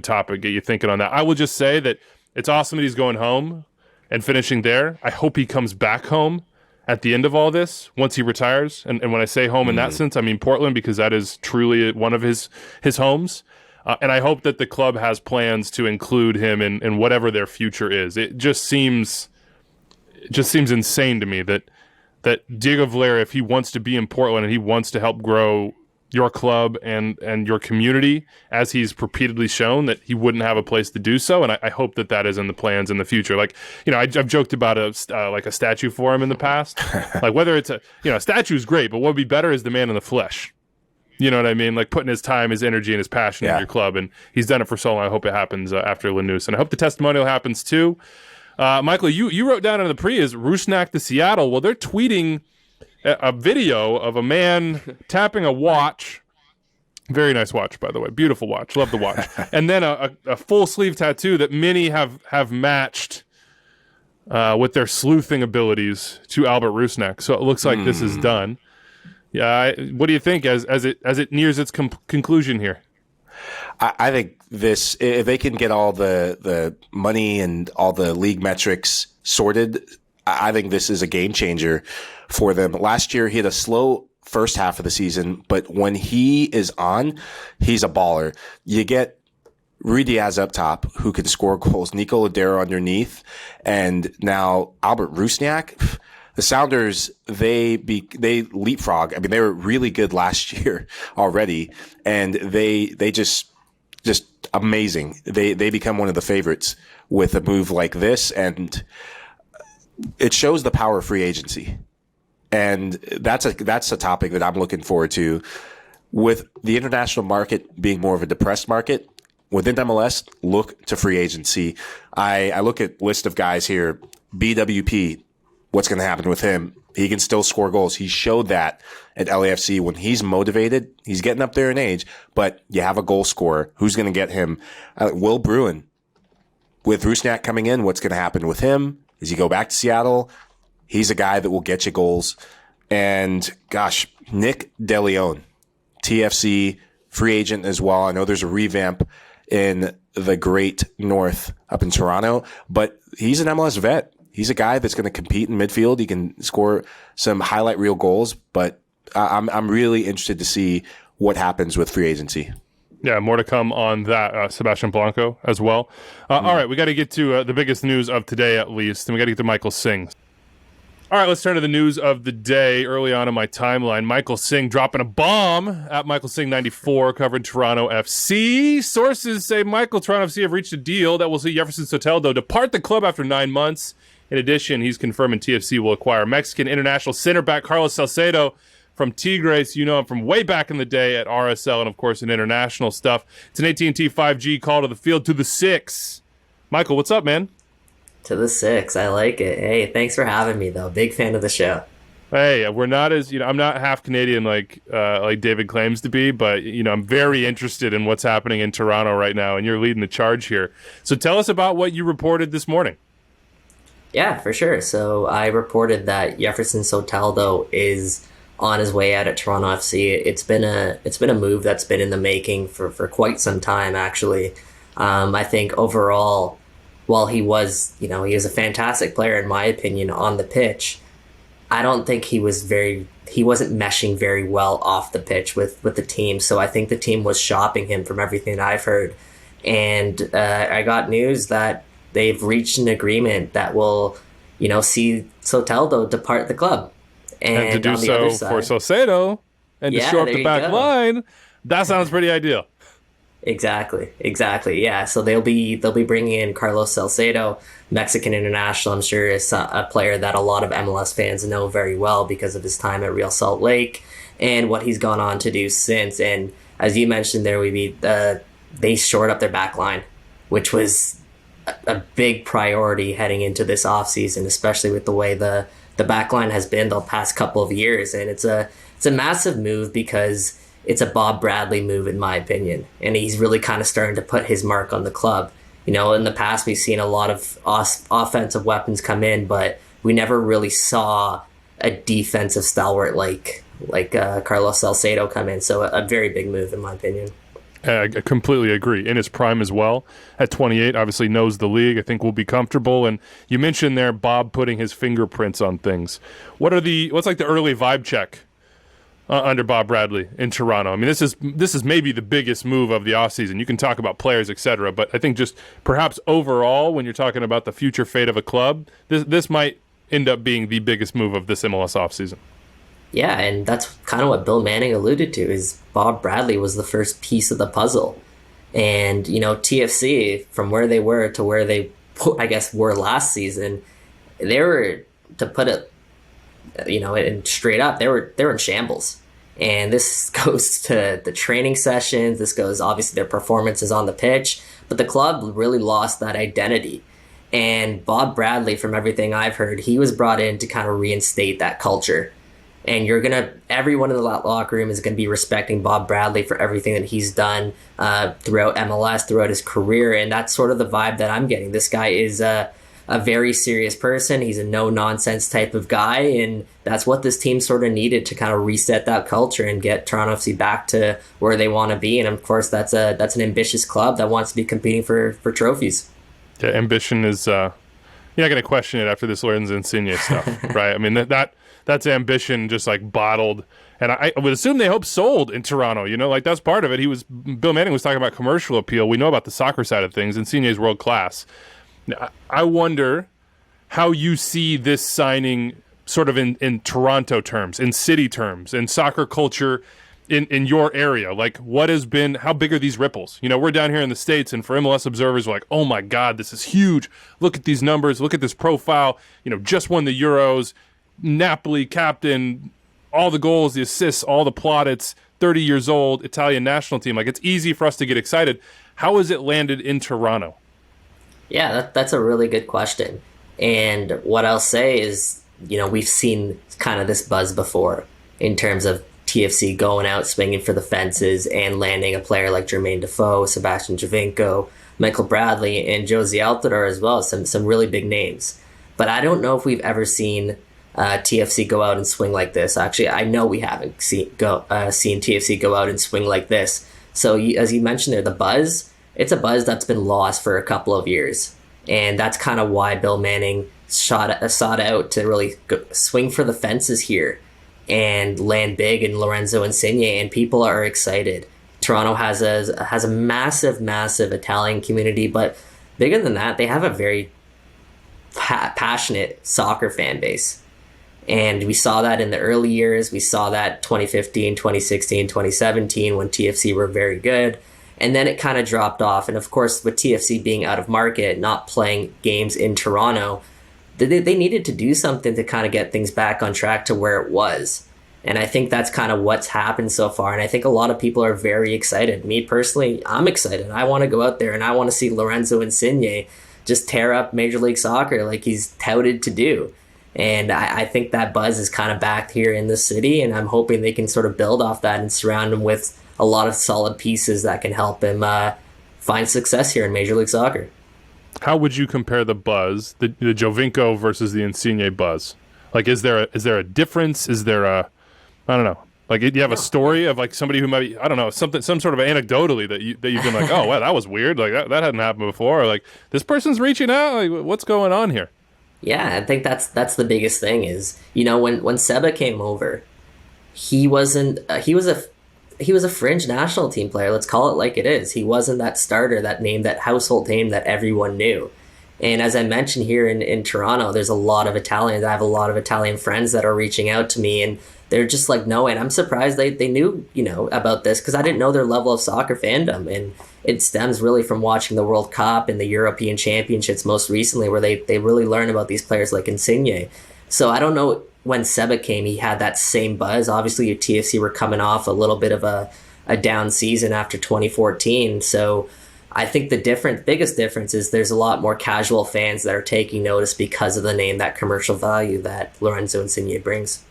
Speaker 1: topic. Get you thinking on that. I will just say that it's awesome that he's going home and finishing there. I hope he comes back home at the end of all this, once he retires. And when I say home in that sense, I mean Portland, because that is truly one of his homes. And I hope that the club has plans to include him in whatever their future is. It just seems insane to me that Diego Valeri, if he wants to be in Portland and he wants to help grow your club and your community, as he's repeatedly shown, that he wouldn't have a place to do so. And I hope that is in the plans in the future. Like, I've joked about a statue for him in the past. Like, whether it's a statue is great, but what would be better is the man in the flesh. You know what I mean? Like, putting his time, his energy, and his passion in your club. And he's done it for so long. I hope it happens after Lanús. And I hope the testimonial happens too. Michael, you wrote down in the pre is Rusnak to Seattle. Well, they're tweeting a video of a man tapping a watch. Very nice watch, by the way. Beautiful watch. Love the watch. And then a full sleeve tattoo that many have matched with their sleuthing abilities to Albert Rusnak. So it looks like this is done. Yeah. What do you think as it nears its conclusion here?
Speaker 3: I think this, if they can get all the money and all the league metrics sorted, I think this is a game changer for them. Last year, he had a slow first half of the season, but when he is on, he's a baller. You get Rui Diaz up top, who can score goals, Nico Ladero underneath, and now Albert Rusnak. The Sounders, they leapfrog. I mean, they were really good last year already, and they just amazing. They become one of the favorites with a move like this, and it shows the power of free agency. And that's a topic that I'm looking forward to. With the international market being more of a depressed market, within MLS, look to free agency. I look at list of guys here. BWP, what's going to happen with him? He can still score goals. He showed that at LAFC. When he's motivated, he's getting up there in age, but you have a goal scorer. Who's going to get him? Will Bruin. With Rusnak coming in, what's going to happen with him? Does he go back to Seattle? He's a guy that will get you goals. And gosh, Nick DeLeon, TFC, free agent as well. I know there's a revamp in the Great North up in Toronto, but he's an MLS vet. He's a guy that's going to compete in midfield. He can score some highlight reel goals, but I'm really interested to see what happens with free agency.
Speaker 1: Yeah, more to come on that. Sebastian Blanco as well. All right, we got to get to the biggest news of today, at least, and we got to get to Michael Singh. All right, let's turn to the news of the day. Early on in my timeline, Michael Singh dropping a bomb at Michael Singh 94, covering Toronto FC. Sources say Toronto FC have reached a deal that will see Jefferson Soteldo depart the club after 9 months. In addition, he's confirming TFC will acquire Mexican international center back Carlos Salcedo from Tigres. You know him from way back in the day at RSL and, of course, in international stuff. It's an AT&T 5G call to the field to the 6. Michael, what's up, man?
Speaker 4: To the 6. I like it. Hey, thanks for having me, though. Big fan of the show.
Speaker 1: Hey, we're not as, I'm not half Canadian like David claims to be, but, I'm very interested in what's happening in Toronto right now, and you're leading the charge here. So tell us about what you reported this morning.
Speaker 4: Yeah, for sure. So I reported that Jefferson Soteldo is on his way out at Toronto FC. It's been a move that's been in the making for quite some time, actually. I think overall, while he was a fantastic player, in my opinion, on the pitch, I don't think he wasn't meshing very well off the pitch with the team. So I think the team was shopping him from everything I've heard. And I got news that they've reached an agreement that will, see Soteldo depart the club. And
Speaker 1: to do
Speaker 4: on the
Speaker 1: so
Speaker 4: other side,
Speaker 1: for Salcedo and to shore up the back line, that sounds pretty ideal.
Speaker 4: Exactly. Yeah. So they'll be bringing in Carlos Salcedo, Mexican international. I'm sure is a player that a lot of MLS fans know very well because of his time at Real Salt Lake and what he's gone on to do since. And as you mentioned, they shored up their back line, which was a big priority heading into this offseason, especially with the way the back line has been the past couple of years. And it's a massive move because it's a Bob Bradley move, in my opinion. And he's really kind of starting to put his mark on the club. In the past, we've seen a lot of offensive weapons come in, but we never really saw a defensive stalwart like Carlos Salcedo come in. So a very big move, in my opinion.
Speaker 1: I completely agree. In his prime as well. At 28, obviously knows the league. I think we'll be comfortable. And you mentioned there Bob putting his fingerprints on things. What's like the early vibe check under Bob Bradley in Toronto? I mean, this is maybe the biggest move of the offseason. You can talk about players, etc., but I think just perhaps overall, when you're talking about the future fate of a club, this might end up being the biggest move of this MLS offseason.
Speaker 4: Yeah, and that's kind of what Bill Manning alluded to, is Bob Bradley was the first piece of the puzzle. And, TFC, from where they were to where they, I guess, were last season, they were, to put it, and straight up, they were in shambles. And this goes to the training sessions, this goes, obviously, their performances on the pitch, but the club really lost that identity. And Bob Bradley, from everything I've heard, he was brought in to kind of reinstate that culture. And everyone in the locker room is going to be respecting Bob Bradley for everything that he's done throughout MLS, throughout his career. And that's sort of the vibe that I'm getting. This guy is a very serious person. He's a no-nonsense type of guy. And that's what this team sort of needed to kind of reset that culture and get Toronto FC back to where they want to be. And, of course, that's an ambitious club that wants to be competing for trophies.
Speaker 1: Yeah, ambition is you're not going to question it after this Lorenzo Insigne stuff, right? I mean, that's ambition just like bottled. And I would assume they hope sold in Toronto, like that's part of it. Bill Manning was talking about commercial appeal. We know about the soccer side of things. Insigne is world class. I wonder how you see this signing sort of in Toronto terms, in city terms, in soccer culture in your area. Like how big are these ripples? We're down here in the States, and for MLS observers, we're like, oh my God, this is huge. Look at these numbers. Look at this profile. Just won the Euros. Napoli captain, all the goals, the assists, all the plaudits, 30 years old, Italian national team. Like, it's easy for us to get excited. How has it landed in Toronto?
Speaker 4: Yeah, that's a really good question. And what I'll say is, we've seen kind of this buzz before in terms of TFC going out, swinging for the fences, and landing a player like Jermaine Defoe, Sebastian Giovinco, Michael Bradley, and Josie Altidore as well. Some really big names. But I don't know if we've ever seen TFC go out and swing like this. Actually, I know we haven't seen TFC go out and swing like this. So as you mentioned there, the buzz, it's a buzz that's been lost for a couple of years. And that's kind of why Bill Manning sought out to really swing for the fences here and land big in Lorenzo Insigne, and people are excited. Toronto has a massive, massive Italian community, but bigger than that, they have a very passionate soccer fan base. And we saw that in the early years. We saw that 2015, 2016, 2017 when TFC were very good. And then it kind of dropped off. And of course, with TFC being out of market, not playing games in Toronto, they needed to do something to kind of get things back on track to where it was. And I think that's kind of what's happened so far. And I think a lot of people are very excited. Me personally, I'm excited. I want to go out there and I want to see Lorenzo Insigne just tear up Major League Soccer like he's touted to do. And I think that buzz is kind of back here in the city, and I'm hoping they can sort of build off that and surround him with a lot of solid pieces that can help him find success here in Major League Soccer.
Speaker 1: How would you compare the buzz, the Giovinco versus the Insigne buzz? Like, is there a difference? Is there I don't know. Like, do you have a story of like somebody who might be, I don't know, some sort of anecdotally that you've been like, oh, wow, that was weird. Like that hadn't happened before. Or like this person's reaching out. Like, what's going on here?
Speaker 4: Yeah, I think that's the biggest thing is, when Seba came over, he was a fringe national team player. Let's call it like it is. He wasn't that starter, that name, that household name that everyone knew. And as I mentioned here in Toronto, there's a lot of Italians. I have a lot of Italian friends that are reaching out to me, and they're just like, no, and I'm surprised they knew, about this, because I didn't know their level of soccer fandom. And it stems really from watching the World Cup and the European Championships most recently, where they really learn about these players like Insigne. So I don't know, when Seba came, he had that same buzz. Obviously, your TFC were coming off a little bit of a down season after 2014. So I think the biggest difference is there's a lot more casual fans that are taking notice because of the name, that commercial value that Lorenzo Insigne brings.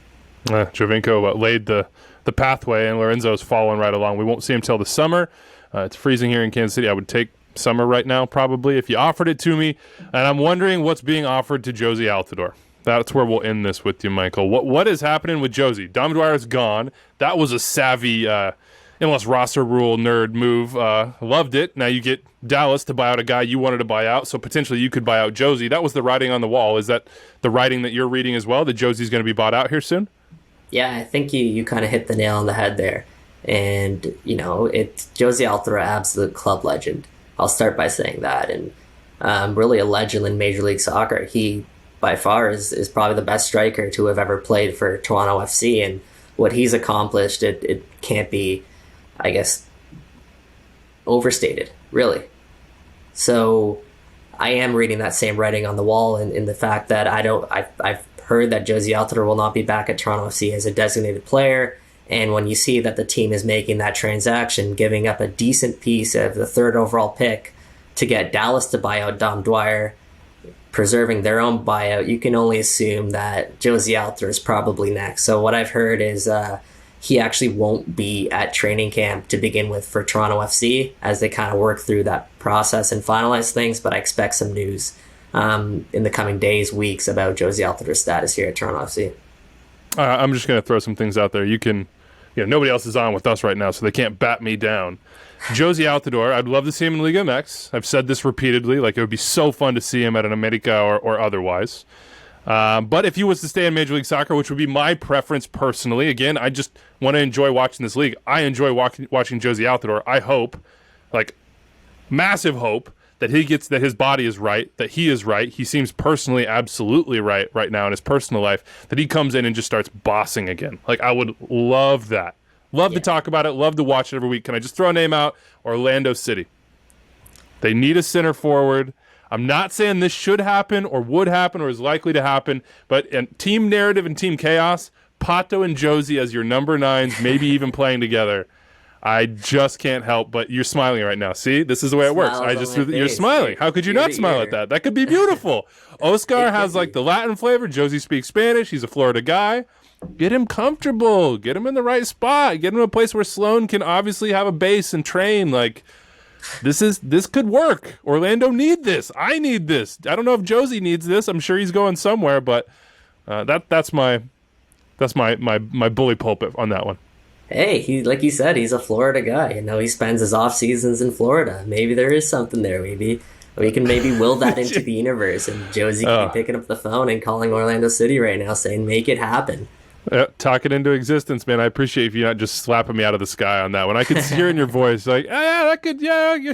Speaker 1: Giovinco laid the pathway, and Lorenzo's following right along. We won't see him till the summer. It's freezing here in Kansas City. I would take summer right now, probably, if you offered it to me. And I'm wondering what's being offered to Jozy Altidore. That's where we'll end this with you, Michael. What is happening with Jozy? Dom Dwyer's gone. That was a savvy MLS roster rule nerd move. Loved it. Now you get Dallas to buy out a guy you wanted to buy out, so potentially you could buy out Jozy. That was the writing on the wall. Is that the writing that you're reading as well, that Jozy's going to be bought out here soon?
Speaker 4: Yeah, I think you kind of hit the nail on the head there. And, it's Jozy Altidore, absolute club legend. I'll start by saying that. And really a legend in Major League Soccer. He, by far, is probably the best striker to have ever played for Toronto FC. And what he's accomplished, it can't be, I guess, overstated, really. So I am reading that same writing on the wall in the fact that I've heard that Jozy Altidore will not be back at Toronto FC as a designated player. And when you see that the team is making that transaction, giving up a decent piece of the third overall pick to get Dallas to buy out Dom Dwyer, preserving their own buyout, you can only assume that Jozy Altidore is probably next. So what I've heard is he actually won't be at training camp to begin with for Toronto FC as they kind of work through that process and finalize things. But I expect some news in the coming days, weeks about Jozy Altidore's status here at Toronto FC.
Speaker 1: I'm just going to throw some things out there. Nobody else is on with us right now, so they can't bat me down. Jozy Altidore, I'd love to see him in Liga MX. I've said this repeatedly. Like, it would be so fun to see him at an America or otherwise. But if he was to stay in Major League Soccer, which would be my preference personally, again, I just want to enjoy watching this league. I enjoy watching Jozy Altidore. I hope, massive hope, that his body is right, that he is right. He seems personally absolutely right now in his personal life, that he comes in and just starts bossing again. I would love that. Love to talk about it. Love to watch it every week. Can I just throw a name out? Orlando City. They need a center forward. I'm not saying this should happen or would happen or is likely to happen, but in team narrative and team chaos, Pato and Jozy as your number 9s, maybe even playing together. I just can't help but you're smiling right now. See, this is the way it works. You're smiling. How could you not smile at that? That could be beautiful. Oscar has the Latin flavor. Jozy speaks Spanish. He's a Florida guy. Get him comfortable. Get him in the right spot. Get him in a place where Sloan can obviously have a base and train. This could work. Orlando need this. I need this. I don't know if Jozy needs this. I'm sure he's going somewhere, but that's my bully pulpit on that one.
Speaker 4: Hey, he, like you said, he's a Florida guy. He spends his off seasons in Florida. Maybe there is something there. Maybe we can will that into the universe. And Jozy can be picking up the phone and calling Orlando City right now, saying, "Make it happen."
Speaker 1: Talk it into existence, man. I appreciate you not just slapping me out of the sky on that one. I could hear in your voice that could,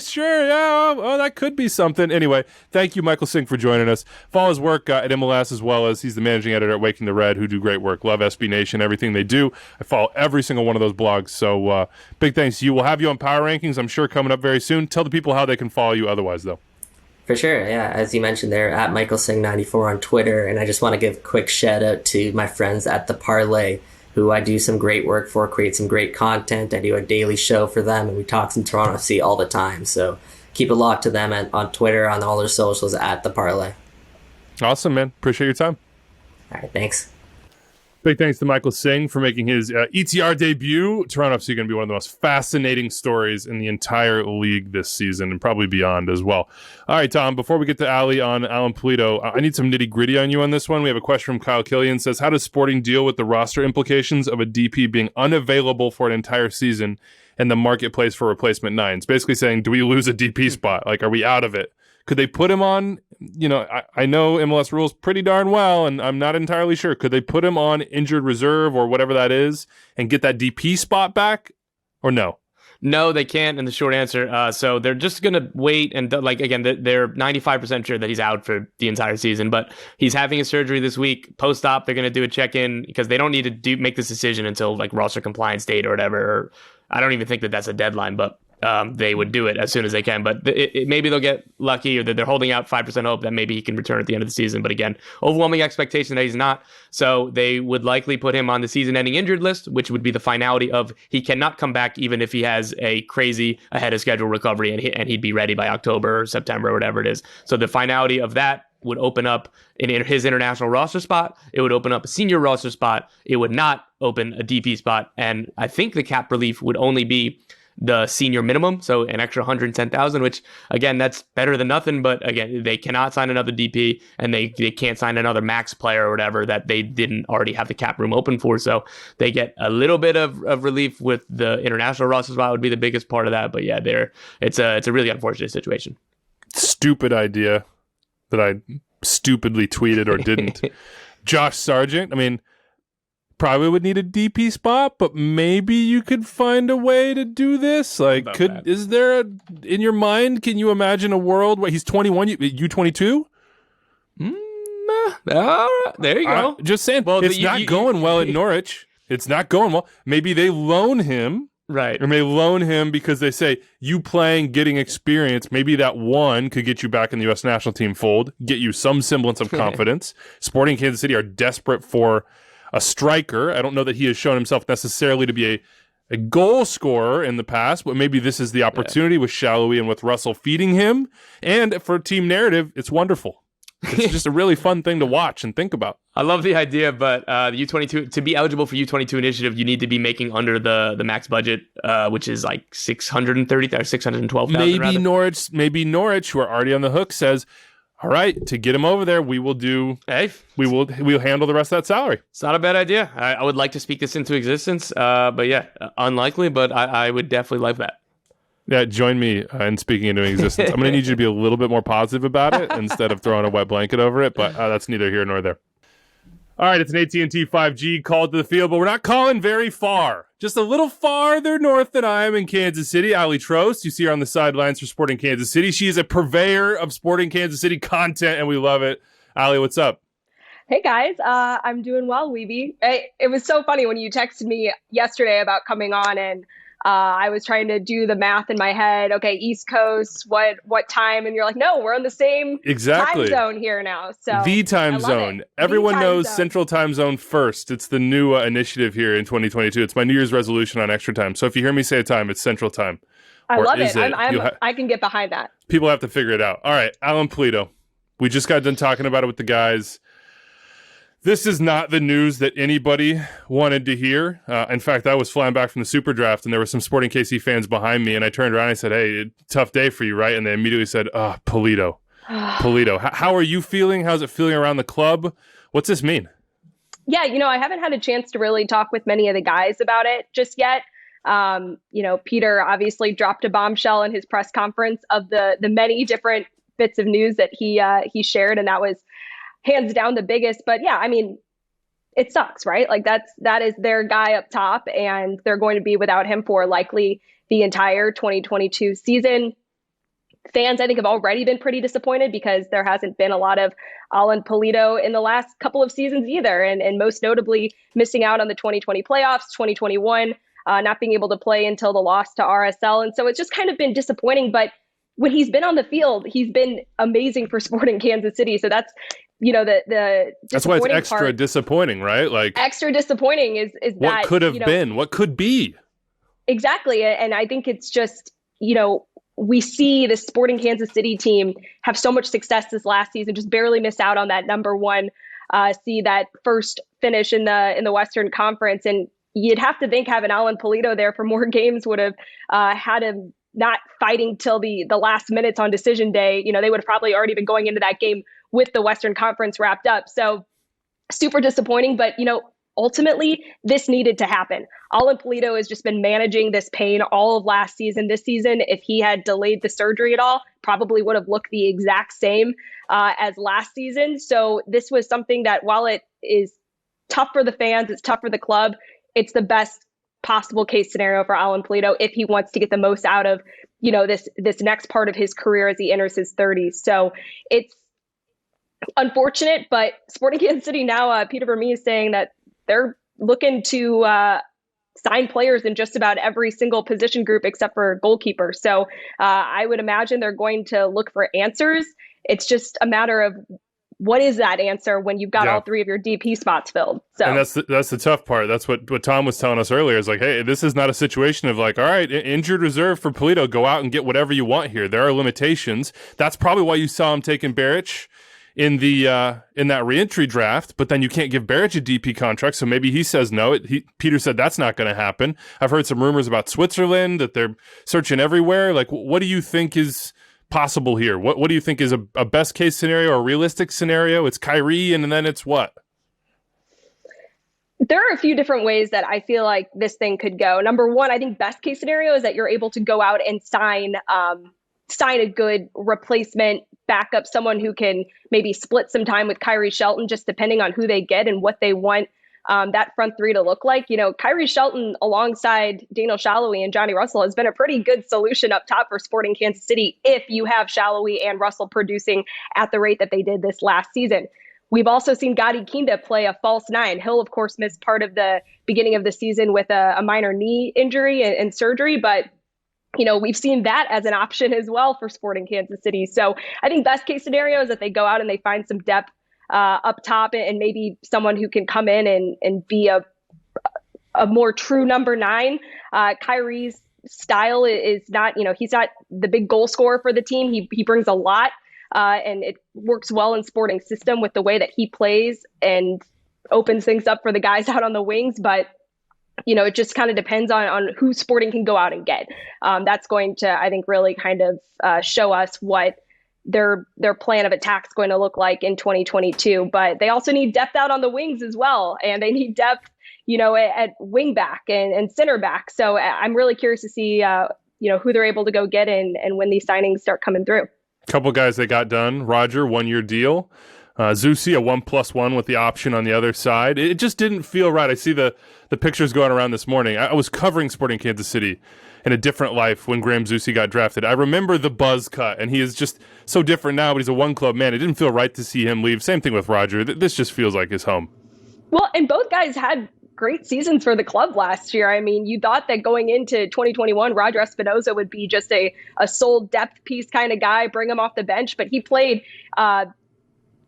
Speaker 1: sure, that could be something. Anyway, thank you, Michael Singh, for joining us. Follow his work at MLS, as well as he's the managing editor at Waking the Red, who do great work. Love SB Nation, everything they do. I follow every single one of those blogs. So big thanks to you. We'll have you on Power Rankings, I'm sure, coming up very soon. Tell the people how they can follow you otherwise, though.
Speaker 4: For sure, yeah. As you mentioned there, at Michael Singh 94 on Twitter. And I just want to give a quick shout out to my friends at The Parlay, who I do some great work for, create some great content. I do a daily show for them, and we talk some Toronto FC all the time. So keep it locked to them on Twitter, on all their socials, at The Parlay.
Speaker 1: Awesome, man. Appreciate your time.
Speaker 4: All right, thanks.
Speaker 1: Big thanks to Michael Singh for making his ETR debut. Toronto FC going to be one of the most fascinating stories in the entire league this season and probably beyond as well. All right, Tom, before we get to Aly on Alan Pulido, I need some nitty-gritty on you on this one. We have a question from Kyle Killian. Says, how does Sporting deal with the roster implications of a DP being unavailable for an entire season and the marketplace for replacement 9s? Basically saying, do we lose a DP spot? Are we out of it? Could they put him on, I know MLS rules pretty darn well, and I'm not entirely sure. Could they put him on injured reserve or whatever that is and get that DP spot back, or no?
Speaker 2: No, they can't, and the short answer, so they're just going to wait, and again, they're 95% sure that he's out for the entire season, but he's having a surgery this week. Post-op, they're going to do a check-in, because they don't need to make this decision until roster compliance date or whatever, or I don't even think that that's a deadline, but they would do it as soon as they can. But maybe they'll get lucky, or that they're holding out 5% hope that maybe he can return at the end of the season. But again, overwhelming expectation that he's not. So they would likely put him on the season-ending injured list, which would be the finality of he cannot come back even if he has a crazy ahead of schedule recovery and he'd be ready by October or September or whatever it is. So the finality of that would open up in his international roster spot. It would open up a senior roster spot. It would not open a DP spot. And I think the cap relief would only be the senior minimum, so an extra 110,000, which again, that's better than nothing. But again, they cannot sign another DP, and they can't sign another max player or whatever that they didn't already have the cap room open for. So they get a little bit of relief with the international roster spot would be the biggest part of that. But yeah, it's a really unfortunate situation.
Speaker 1: Stupid idea that I stupidly tweeted or didn't. Josh Sargent, I mean, probably would need a DP spot, but maybe you could find a way to do this. Like, is there in your mind, can you imagine a world where he's 21, you 22?
Speaker 2: There you go.
Speaker 1: Just saying, well, it's not going well at Norwich. It's not going well. Maybe they loan him.
Speaker 2: Right.
Speaker 1: Or may loan him because they say, you playing, getting experience, maybe that one could get you back in the U.S. national team fold, get you some semblance of confidence. Sporting Kansas City are desperate for a striker. I don't know that he has shown himself necessarily to be a goal scorer in the past, but maybe this is the opportunity with Shallowy and with Russell feeding him. And for team narrative, it's wonderful. It's just a really fun thing to watch and think about.
Speaker 2: I love the idea, but the U22, to be eligible for U22 initiative, you need to be making under the max budget, which is like 630,000 or 612,000.
Speaker 1: Maybe Norwich, who are already on the hook, says, all right, to get him over there, we'll handle the rest of that salary.
Speaker 2: It's not a bad idea. I would like to speak this into existence, but yeah, unlikely, but I would definitely like that.
Speaker 1: Yeah, join me in speaking into existence. I'm going to need you to be a little bit more positive about it instead of throwing a wet blanket over it, but that's neither here nor there. All right, it's an AT&T 5G call to the field, but we're not calling very far. Just a little farther north than I am in Kansas City. Aly Trost, you see her on the sidelines for Sporting Kansas City. She is a purveyor of Sporting Kansas City content, and we love it. Aly, what's up?
Speaker 5: Hey, guys. I'm doing well, Weeby. It was so funny when you texted me yesterday about coming on, and I was trying to do the math in my head. Okay, East Coast, what time? And you're like, no, we're on the same time zone here now. So
Speaker 1: the time zone. Everyone knows Central Time Zone first. It's the new initiative here in 2022. It's my New Year's resolution on Extra Time. So if you hear me say a time, it's Central Time.
Speaker 5: I love it. I can get behind that.
Speaker 1: People have to figure it out. All right, Alan Pulido. We just got done talking about it with the guys. This is not the news that anybody wanted to hear. In fact, I was flying back from the SuperDraft, and there were some Sporting KC fans behind me, and I turned around and I said, hey, tough day for you, right? And they immediately said, Pulido. Pulido. How are you feeling? How's it feeling around the club? What's this mean?
Speaker 5: Yeah, I haven't had a chance to really talk with many of the guys about it just yet. Peter obviously dropped a bombshell in his press conference of the many different bits of news that he shared, and that was hands down the biggest. But yeah, I mean, it sucks, right? Like that is their guy up top, and they're going to be without him for likely the entire 2022 season. Fans, I think, have already been pretty disappointed because there hasn't been a lot of Alan Pulido in the last couple of seasons either, and most notably missing out on the 2020 playoffs, 2021, not being able to play until the loss to RSL. And so it's just kind of been disappointing. But when he's been on the field, he's been amazing for Sporting Kansas City. So that's, the
Speaker 1: that's why it's extra disappointing, right? Like
Speaker 5: extra disappointing is
Speaker 1: what
Speaker 5: that
Speaker 1: what could have been, what could be.
Speaker 5: Exactly. And I think it's just, we see the Sporting Kansas City team have so much success this last season, just barely miss out on that number one, see that first finish in the Western Conference. And you'd have to think having Alan Pulido there for more games would have had him not fighting till the last minutes on decision day. They would have probably already been going into that game with the Western Conference wrapped up. So super disappointing, but ultimately this needed to happen. Alan Pulido has just been managing this pain all of last season. This season, if he had delayed the surgery at all, probably would have looked the exact same as last season. So this was something that, while it is tough for the fans, it's tough for the club, it's the best possible case scenario for Alan Pulido if he wants to get the most out of, this next part of his career as he enters his 30s. So it's unfortunate, but Sporting Kansas City now, Peter Vermeer is saying that they're looking to sign players in just about every single position group except for goalkeeper. So I would imagine they're going to look for answers. It's just a matter of what is that answer when you've got all three of your DP spots filled. So, and
Speaker 1: that's the tough part. That's what Tom was telling us earlier. Is like, hey, this is not a situation of like, all right, injured reserve for Pulido, go out and get whatever you want here. There are limitations. That's probably why you saw him taking Beric in that reentry draft, but then you can't give Beric a DP contract, so maybe he says no. Peter said that's not going to happen. I've heard some rumors about Switzerland, that they're searching everywhere. Like, what do you think is possible here? What do you think is a best case scenario or a realistic scenario? It's Kyrie, and then it's what?
Speaker 5: There are a few different ways that I feel like this thing could go. Number one, I think best case scenario is that you're able to go out and sign a good replacement backup, someone who can maybe split some time with Kyrie Shelton, just depending on who they get and what they want that front three to look like. You know, Kyrie Shelton alongside Daniel Shalhoub and Johnny Russell has been a pretty good solution up top for Sporting Kansas City if you have Shalhoub and Russell producing at the rate that they did this last season. We've also seen Gadi Kinda play a false nine. He'll, of course, miss part of the beginning of the season with a minor knee injury and surgery, but you know, we've seen that as an option as well for Sporting Kansas City. So I think best case scenario is that they go out and they find some depth up top and maybe someone who can come in and be a more true number nine. Kyrie's style is not, you know, he's not the big goal scorer for the team. He brings a lot and it works well in Sporting system with the way that he plays and opens things up for the guys out on the wings. But you know, it just kind of depends on who Sporting can go out and get. That's going to, I think, really kind of show us what their plan of attack is going to look like in 2022. But they also need depth out on the wings as well. And they need depth, you know, at wing back and center back. So I'm really curious to see, you know, who they're able to go get and when these signings start coming through.
Speaker 1: A couple guys they got done. Roger, 1-year deal. Zusi, a 1+1 with the option on the other side. It just didn't feel right. I see the pictures going around this morning. I was covering Sporting Kansas City in a different life when Graham Zusi got drafted. I remember the buzz cut, and he is just so different now, but he's a one-club man. It didn't feel right to see him leave. Same thing with Roger. This just feels like his home.
Speaker 5: Well, and both guys had great seasons for the club last year. I mean, you thought that going into 2021, Roger Espinoza would be just a sole depth piece kind of guy, bring him off the bench, but he played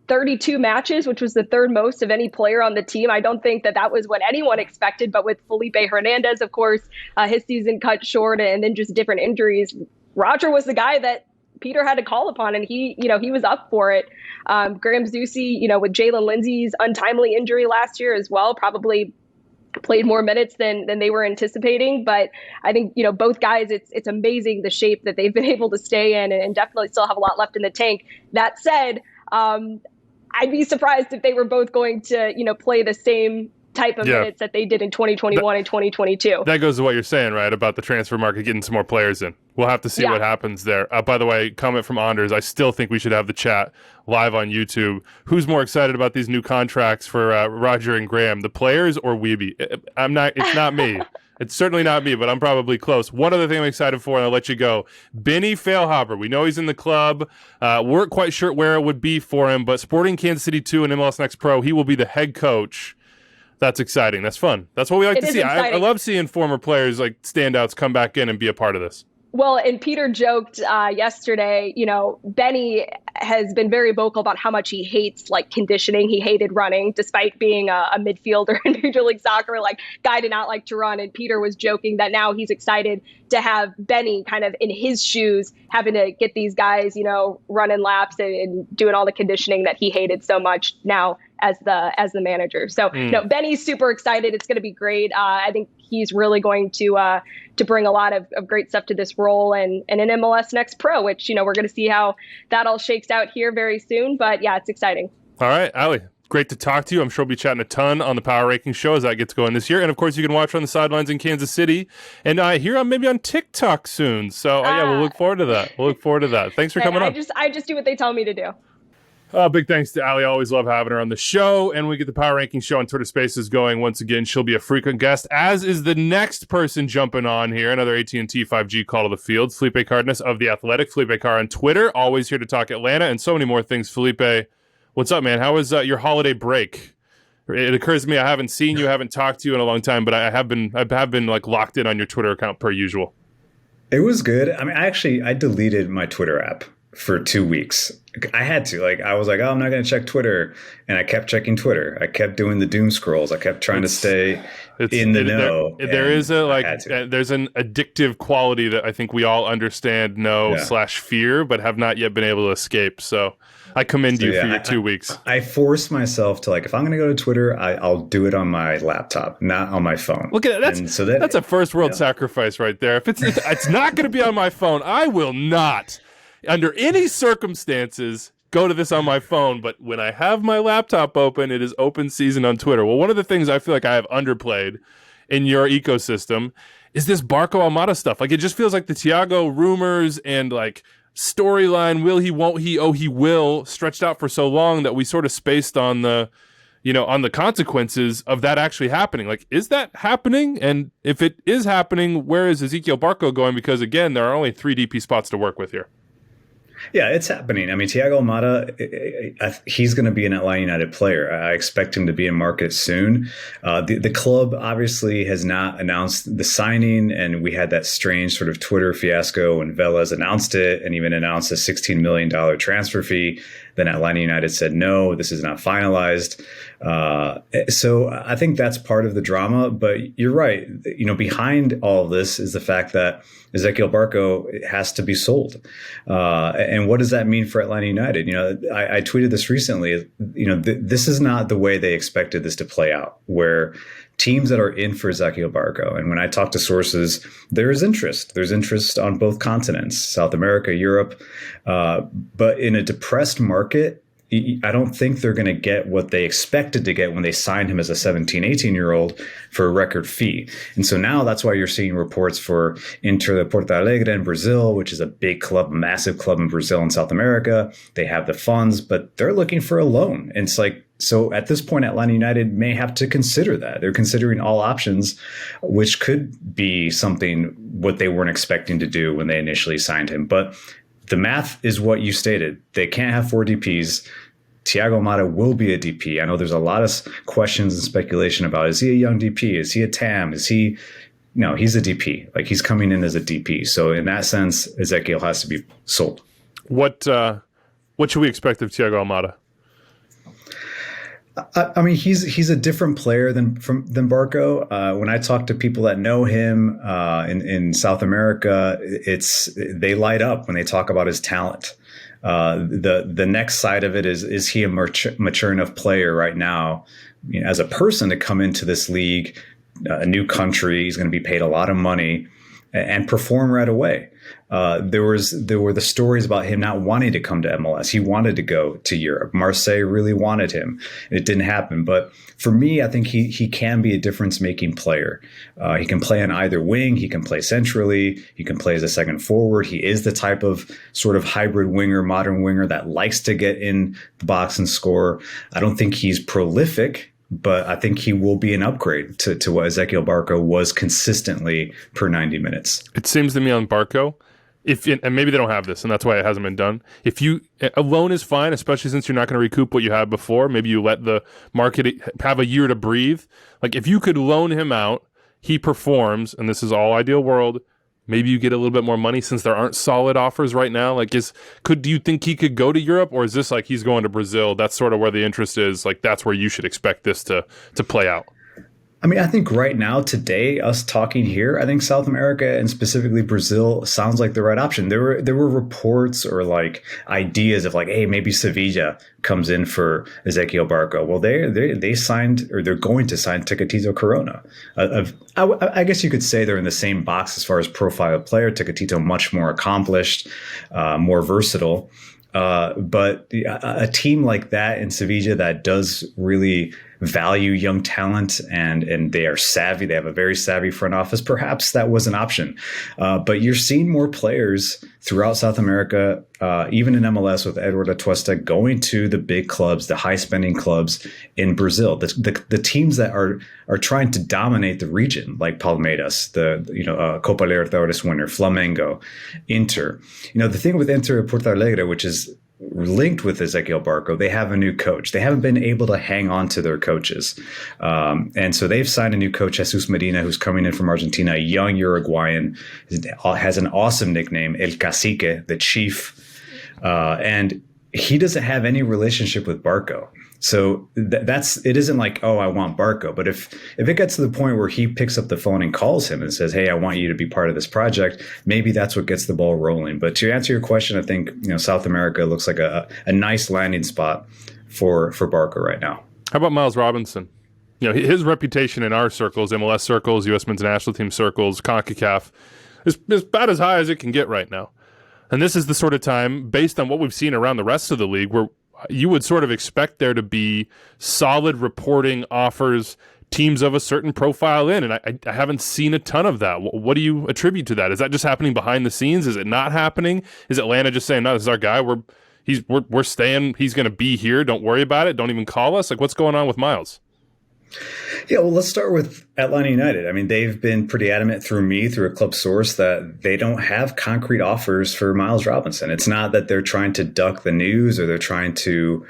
Speaker 5: 32 matches, which was the third most of any player on the team. I don't think that was what anyone expected, but with Felipe Hernandez, of course, his season cut short and then just different injuries. Roger was the guy that Peter had to call upon, and he was up for it. Graham Zusi, you know, with Jalen Lindsey's untimely injury last year as well, probably played more minutes than they were anticipating. But I think, you know, both guys, it's amazing the shape that they've been able to stay in and definitely still have a lot left in the tank. That said, I'd be surprised if they were both going to, you know, play the same type of minutes that they did in 2021 and 2022.
Speaker 1: That goes to what you're saying, right, about the transfer market getting some more players in. We'll have to see what happens there. By the way, comment from Anders. I still think we should have the chat live on YouTube. Who's more excited about these new contracts for Roger and Graham, the players or Weeby? It's not me. It's certainly not me, but I'm probably close. One other thing I'm excited for, and I'll let you go. Benny Failhaber. We know he's in the club. Weren't quite sure where it would be for him, but Sporting Kansas City 2 and MLS NEXT Pro, he will be the head coach. That's exciting. That's fun. That's what we like to see. I love seeing former players like standouts come back in and be a part of this.
Speaker 5: Well, and Peter joked yesterday, you know, Benny has been very vocal about how much he hates like conditioning. He hated running despite being a midfielder in Major League Soccer. Like, guy did not like to run. And Peter was joking that now he's excited to have Benny kind of in his shoes, having to get these guys, you know, running laps and doing all the conditioning that he hated so much now as the manager. So no, Benny's super excited. It's going to be great. I think he's really going to bring a lot of great stuff to this role and an MLS NEXT Pro, which, you know, we're going to see how that all shakes out here very soon. But yeah, it's exciting. All
Speaker 1: right, Aly, great to talk to you. I'm sure we'll be chatting a ton on the Power Ranking show as that gets going this year. And of course, you can watch on the sidelines in Kansas City. And I hear I'm maybe on TikTok soon. So yeah, we'll look forward to that. Thanks for coming on.
Speaker 5: I just do what they tell me to do.
Speaker 1: Big thanks to Aly. Always love having her on the show. And we get the Power Ranking show on Twitter Spaces going once again. She'll be a frequent guest, as is the next person jumping on here. Another AT&T 5G call to the field. Felipe Cardenas of The Athletic. Felipe Car on Twitter. Always here to talk Atlanta and so many more things. Felipe, what's up, man? How was your holiday break? It occurs to me I haven't seen you, haven't talked to you in a long time, but I have been like locked in on your Twitter account per usual.
Speaker 6: It was good. I mean, I deleted my Twitter app for 2 weeks. I had to. I was like, oh, I'm not going to check Twitter. And I kept checking Twitter. I kept doing the doom scrolls. I kept trying to stay in the know.
Speaker 1: There's an addictive quality that I think we all understand, /fear, but have not yet been able to escape. So I commend you for your 2 weeks.
Speaker 6: I forced myself to if I'm going to go to Twitter, I'll do it on my laptop, not on my phone.
Speaker 1: Look at that. That's a first world sacrifice right there. If it's not going to be on my phone, I will not, under any circumstances, go to this on my phone. But when I have my laptop open, it is open season on Twitter. Well, one of the things I feel like I have underplayed in your ecosystem is this Barco Almada stuff. It just feels like the Thiago rumors and storyline, will he, won't he, oh he will, stretched out for so long that we sort of spaced on the consequences of that actually happening. Is that happening? And if it is happening, where is Ezequiel Barco going? Because again, there are only 3 DP spots to work with here.
Speaker 6: Yeah, it's happening. I mean, Thiago Almada, he's going to be an Atlanta United player. I expect him to be in market soon. The club obviously has not announced the signing, and we had that strange sort of Twitter fiasco when Vélez announced it and even announced a $16 million transfer fee. Then Atlanta United said, no, this is not finalized. So I think that's part of the drama. But you're right. Behind all of this is the fact that Ezequiel Barco has to be sold. And what does that mean for Atlanta United? I tweeted this recently. This is not the way they expected this to play out, where teams that are in for Ezequiel Barco, and when I talk to sources, there is interest. There's interest on both continents, South America, Europe. But in a depressed market, I don't think they're going to get what they expected to get when they signed him as a 17, 18-year-old for a record fee. And so now that's why you're seeing reports for Inter de Porto Alegre in Brazil, which is a big club, massive club in Brazil and South America. They have the funds, but they're looking for a loan. And it's so at this point, Atlanta United may have to consider that. They're considering all options, which could be something what they weren't expecting to do when they initially signed him. But the math is what you stated. They can't have 4 DPs. Thiago Almada will be a DP. I know there's a lot of questions and speculation about, is he a young DP? Is he a TAM? No, he's a DP. He's coming in as a DP. So in that sense, Ezequiel has to be sold.
Speaker 1: What should we expect of Thiago Almada?
Speaker 6: I mean, he's a different player than Barco. When I talk to people that know him in South America, they light up when they talk about his talent. The next side of it is he a mature enough player right now, as a person, to come into this league, a new country? He's going to be paid a lot of money and perform right away. There were the stories about him not wanting to come to MLS. He wanted to go to Europe. Marseille really wanted him. It didn't happen. But for me, I think he can be a difference-making player. He can play on either wing. He can play centrally. He can play as a second forward. He is the type of sort of hybrid winger, modern winger that likes to get in the box and score. I don't think he's prolific, but I think he will be an upgrade to what Ezequiel Barco was consistently per 90 minutes.
Speaker 1: It seems to me on Barco, and maybe they don't have this, and that's why it hasn't been done. A loan is fine, especially since you're not going to recoup what you had before. Maybe you let the market have a year to breathe. If you could loan him out, he performs, and this is all ideal world. Maybe you get a little bit more money since there aren't solid offers right now. Do you think he could go to Europe, or is this he's going to Brazil? That's sort of where the interest is. That's where you should expect this to play out.
Speaker 6: I mean, I think right now, today, us talking here, I think South America and specifically Brazil sounds like the right option. There were reports or ideas of hey, maybe Sevilla comes in for Ezequiel Barco. Well, they signed, or they're going to sign Tecatito Corona. I guess you could say they're in the same box as far as profile of player. Tecatito much more accomplished, more versatile. But a team like that in Sevilla that does really value young talent and they are savvy, they have a very savvy front office, perhaps that was an option. But you're seeing more players throughout South America, even in MLS, with Eduardo Atuesta going to the big clubs, the high spending clubs in Brazil, the teams that are trying to dominate the region, like Palmeiras, the Copa Libertadores winner, Flamengo, Inter. The thing with Inter de Porto Alegre, which is linked with Ezequiel Barco, they have a new coach. They haven't been able to hang on to their coaches. And so they've signed a new coach, Jesus Medina, who's coming in from Argentina, a young Uruguayan, has an awesome nickname, El Cacique, the chief. And he doesn't have any relationship with Barco. So it isn't like, oh, I want Barco. But if it gets to the point where he picks up the phone and calls him and says, hey, I want you to be part of this project, maybe that's what gets the ball rolling. But to answer your question, I think, South America looks like a nice landing spot for Barco right now.
Speaker 1: How about Miles Robinson? His reputation in our circles, MLS circles, U.S. men's national team circles, CONCACAF, is about as high as it can get right now. And this is the sort of time, based on what we've seen around the rest of the league, where you would sort of expect there to be solid reporting offers, teams of a certain profile in, and I haven't seen a ton of that. What do you attribute to that? Is that just happening behind the scenes? Is it not happening? Is Atlanta just saying, no, this is our guy, we're staying, he's going to be here, don't worry about it, don't even call us? Like, what's going on with Miles?
Speaker 6: Yeah, well, let's start with Atlanta United. I mean, they've been pretty adamant through a club source, that they don't have concrete offers for Miles Robinson. It's not that they're trying to duck the news or they're trying to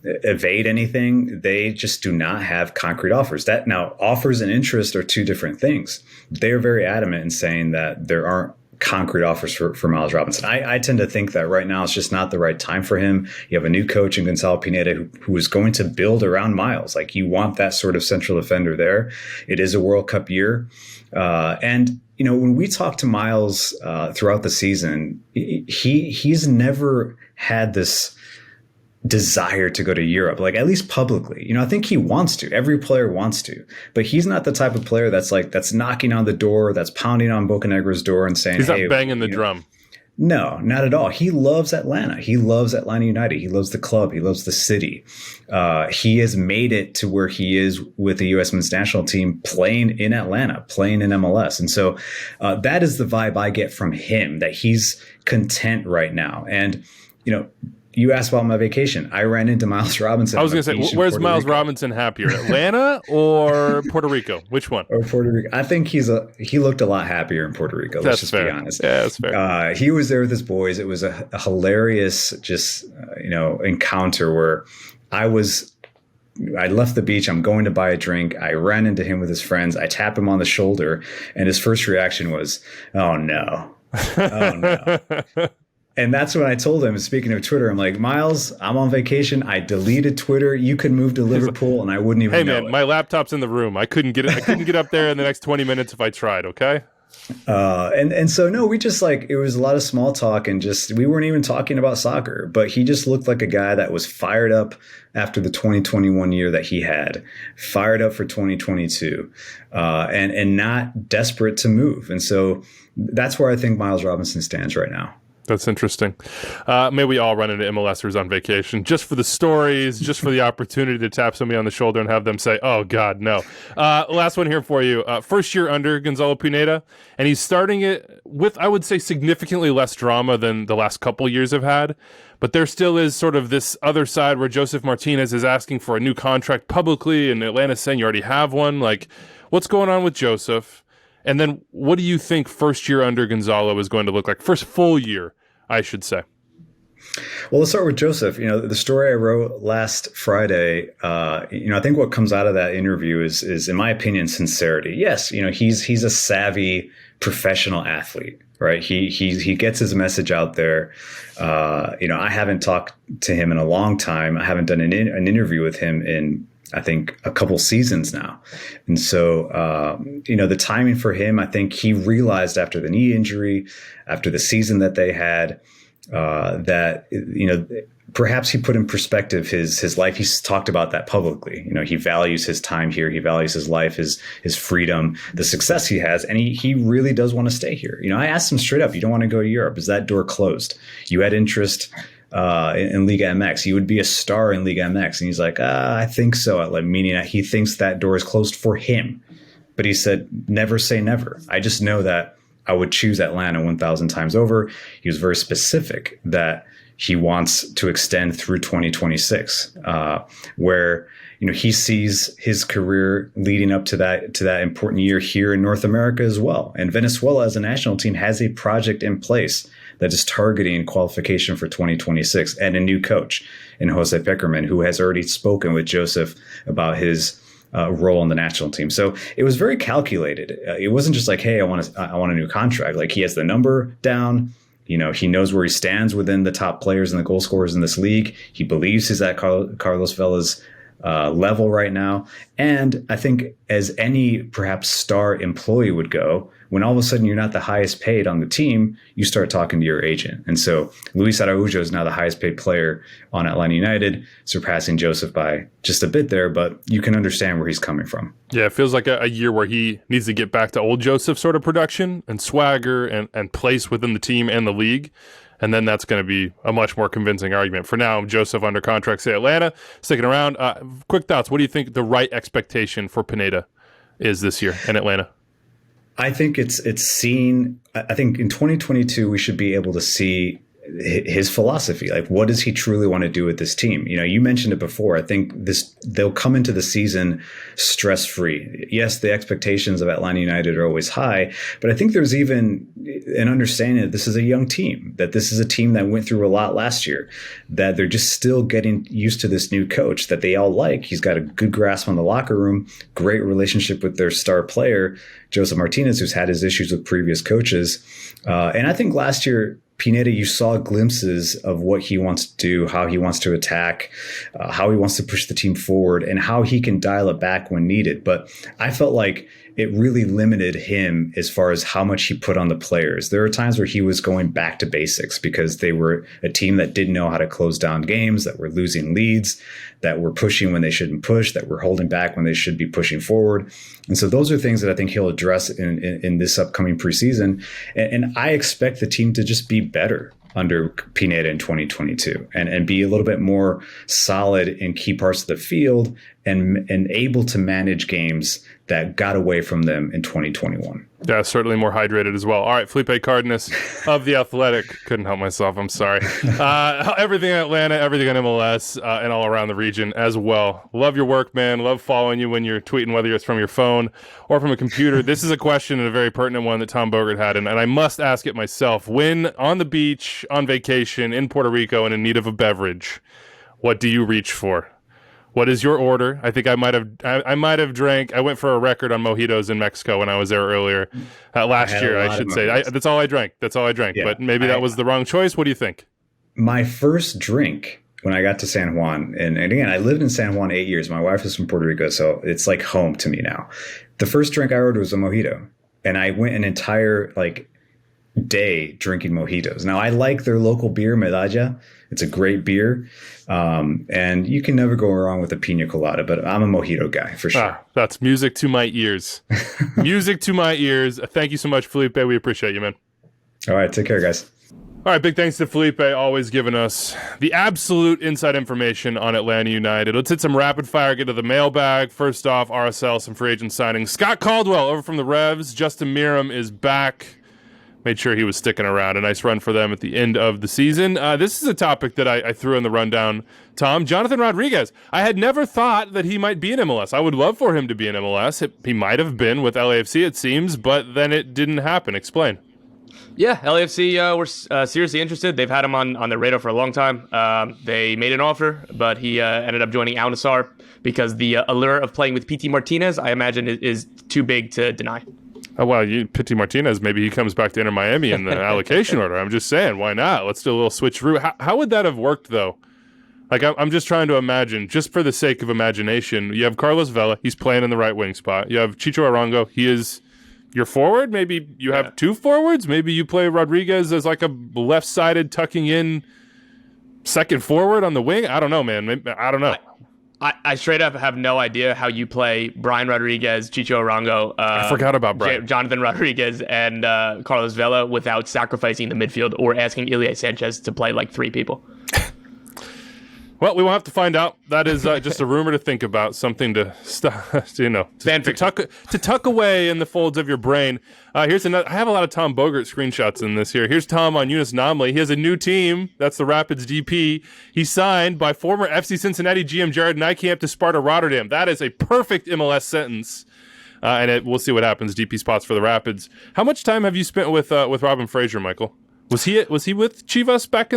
Speaker 6: evade anything. They just do not have concrete offers. Now, offers and interest are two different things. They're very adamant in saying that there aren't concrete offers for Miles Robinson. I tend to think that right now it's just not the right time for him. You have a new coach in Gonzalo Pineda who is going to build around Miles. Like, you want that sort of central defender there. It is a World Cup year. And when we talk to Miles throughout the season, he's never had this desire to go to Europe, like, at least publicly. I think he wants to. Every player wants to, but he's not the type of player that's knocking on the door, that's pounding on Bocanegra's door and saying,
Speaker 1: he's not
Speaker 6: hey,
Speaker 1: banging the drum.
Speaker 6: No, not at all. He loves Atlanta. He loves Atlanta United. He loves the club. He loves the city. He has made it to where he is with the U.S. men's national team, playing in Atlanta, playing in MLS. And so that is the vibe I get from him, that he's content right now. And, you asked about my vacation. I ran into Miles Robinson.
Speaker 1: I was going to say, where's Miles Robinson happier, Atlanta or Puerto Rico? Which one?
Speaker 6: Or Puerto Rico. I think he looked a lot happier in Puerto Rico. Let's just be honest.
Speaker 1: Yeah, that's fair.
Speaker 6: He was there with his boys. It was a hilarious, encounter where I left the beach. I'm going to buy a drink. I ran into him with his friends. I tap him on the shoulder, and his first reaction was, "Oh no, oh no." And that's when I told him, speaking of Twitter, I'm like, Miles, I'm on vacation. I deleted Twitter. You could move to Liverpool and I wouldn't even know. Hey, man,
Speaker 1: my laptop's in the room. I couldn't get up there in the next 20 minutes if I tried, okay?
Speaker 6: And so, no, we just it was a lot of small talk and we weren't even talking about soccer. But he just looked like a guy that was fired up after the 2021 year that he had, fired up for 2022, and not desperate to move. And so that's where I think Miles Robinson stands right now.
Speaker 1: That's interesting. May we all run into MLSers on vacation, just for the stories, just for the opportunity to tap somebody on the shoulder and have them say, oh, God, no. Last one here for you. First year under Gonzalo Pineda, and he's starting it with, I would say, significantly less drama than the last couple years have had. But there still is sort of this other side where Josef Martinez is asking for a new contract publicly, and Atlanta's saying you already have one. Like, what's going on with Josef? And then what do you think first year under Gonzalo is going to look like? First full year, I should say.
Speaker 6: Well, let's start with Josef. The story I wrote last Friday, I think what comes out of that interview is, in my opinion, sincerity. Yes, he's a savvy professional athlete, right? He gets his message out there. I haven't talked to him in a long time. I haven't done an interview with him in, I think, a couple seasons now. And so, the timing for him, I think he realized after the knee injury, after the season that they had, that, perhaps he put in perspective his life. He's talked about that publicly. He values his time here. He values his life, his freedom, the success he has. And he really does want to stay here. I asked him straight up, you don't want to go to Europe. Is that door closed? You had interest in Liga MX. You would be a star in Liga MX. And he's like, I think so. Meaning that he thinks that door is closed for him. But he said, never say never. I just know that I would choose Atlanta 1,000 times over. He was very specific that he wants to extend through 2026, where he sees his career leading up to that important year here in North America as well. And Venezuela as a national team has a project in place that is targeting qualification for 2026 and a new coach in Jose Peckerman, who has already spoken with Josef about his role in the national team. So it was very calculated. It wasn't just like, hey, I want a new contract. Like, he has the number down. You know, he knows where he stands within the top players and the goal scorers in this league. He believes he's at Carlos Vela's level right now. And I think as any perhaps star employee would go, when all of a sudden you're not the highest paid on the team, you start talking to your agent. And so Luis Araujo is now the highest paid player on Atlanta United, surpassing Joseph by just a bit there, but you can understand where he's coming from.
Speaker 1: Yeah, it feels like a year where he needs to get back to old Joseph sort of production and swagger and place within the team and the league. And then that's going to be a much more convincing argument. For now, Joseph under contract, say Atlanta, sticking around. Quick thoughts. What do you think the right expectation for Pineda is this year in Atlanta?
Speaker 6: I think it's seen. I think in 2022 we should be able to see his philosophy. Like, what does he truly want to do with this team? You know, you mentioned it before. I think they'll come into the season stress free. Yes, the expectations of Atlanta United are always high, but I think there's even an understanding that this is a young team, that this is a team that went through a lot last year, that they're just still getting used to this new coach that they all like. He's got a good grasp on the locker room, great relationship with their star player, Joseph Martinez, who's had his issues with previous coaches. And I think last year, Pineda, you saw glimpses of what he wants to do, how he wants to attack, how he wants to push the team forward, and how he can dial it back when needed. But I felt like it really limited him as far as how much he put on the players. There were times where he was going back to basics because they were a team that didn't know how to close down games, that were losing leads, that were pushing when they shouldn't push, that were holding back when they should be pushing forward. And so those are things that I think he'll address in this upcoming preseason. And I expect the team to just be better under Pineda in 2022 and be a little bit more solid in key parts of the field and able to manage games that got away from them in 2021.
Speaker 1: Yeah, certainly more hydrated as well. All right, Felipe Cardenas of The Athletic. Couldn't help myself, I'm sorry. Everything in Atlanta, everything in MLS, and all around the region as well. Love your work, man. Love following you when you're tweeting, whether it's from your phone or from a computer. This is a question, and a very pertinent one, that Tom Bogert had, and I must ask it myself. When on the beach, on vacation, in Puerto Rico, and in need of a beverage, what do you reach for? What is your order? I think I might have drank. I went for a record on mojitos in Mexico when I was there earlier last year. I should say that's all I drank. Yeah, but maybe that was the wrong choice. What do you think?
Speaker 6: My first drink when I got to San Juan, and again, I lived in San Juan 8 years. My wife is from Puerto Rico, so it's like home to me now. The first drink I ordered was a mojito, and I went an entire day drinking mojitos. Now I like their local beer, Medalla. It's a great beer. And you can never go wrong with a pina colada, but I'm a mojito guy for sure.
Speaker 1: That's music to my ears. Music to my ears. Thank you so much, Felipe. We appreciate you, man.
Speaker 6: All right. Take care, guys.
Speaker 1: All right. Big thanks to Felipe, always giving us the absolute inside information on Atlanta United. Let's hit some rapid fire, get to the mailbag. First off, RSL, some free agent signings. Scott Caldwell over from the Revs. Justin Meram is back. Made sure he was sticking around. A nice run for them at the end of the season. This is a topic that I threw in the rundown, Tom. Jonathan Rodriguez. I had never thought that he might be in MLS. I would love for him to be in MLS. He might have been with LAFC, it seems, but then it didn't happen. Explain.
Speaker 2: Yeah, LAFC were seriously interested. They've had him on their radar for a long time. They made an offer, but he ended up joining Al Nassr because the allure of playing with PT Martinez, I imagine, is too big to deny.
Speaker 1: Oh, well, Pity Martinez, maybe he comes back to Inter Miami in the allocation order. I'm just saying, why not? Let's do a little switcheroo. How would that have worked, though? Like, I'm just trying to imagine, just for the sake of imagination. You have Carlos Vela. He's playing in the right wing spot. You have Chicho Arango. He is your forward. Maybe you have two forwards. Maybe you play Rodriguez as like a left-sided tucking in second forward on the wing. I don't know, man. I don't know.
Speaker 2: I straight up have no idea how you play Brian Rodriguez, Chicho Arango,
Speaker 1: I forgot about Brian.
Speaker 2: Jonathan Rodriguez, and Carlos Vela without sacrificing the midfield or asking Ilie Sanchez to play like three people.
Speaker 1: Well, we will have to find out. That is just a rumor to think about, something to tuck away in the folds of your brain. Here's another. I have a lot of Tom Bogert screenshots in this here. Here's Tom on Eunice Nomley. He has a new team. That's the Rapids DP. He's signed by former FC Cincinnati GM Jared Nijkamp to Sparta Rotterdam. That is a perfect MLS sentence. We'll see what happens. DP spots for the Rapids. How much time have you spent with Robin Fraser, Michael? Was he with Chivas back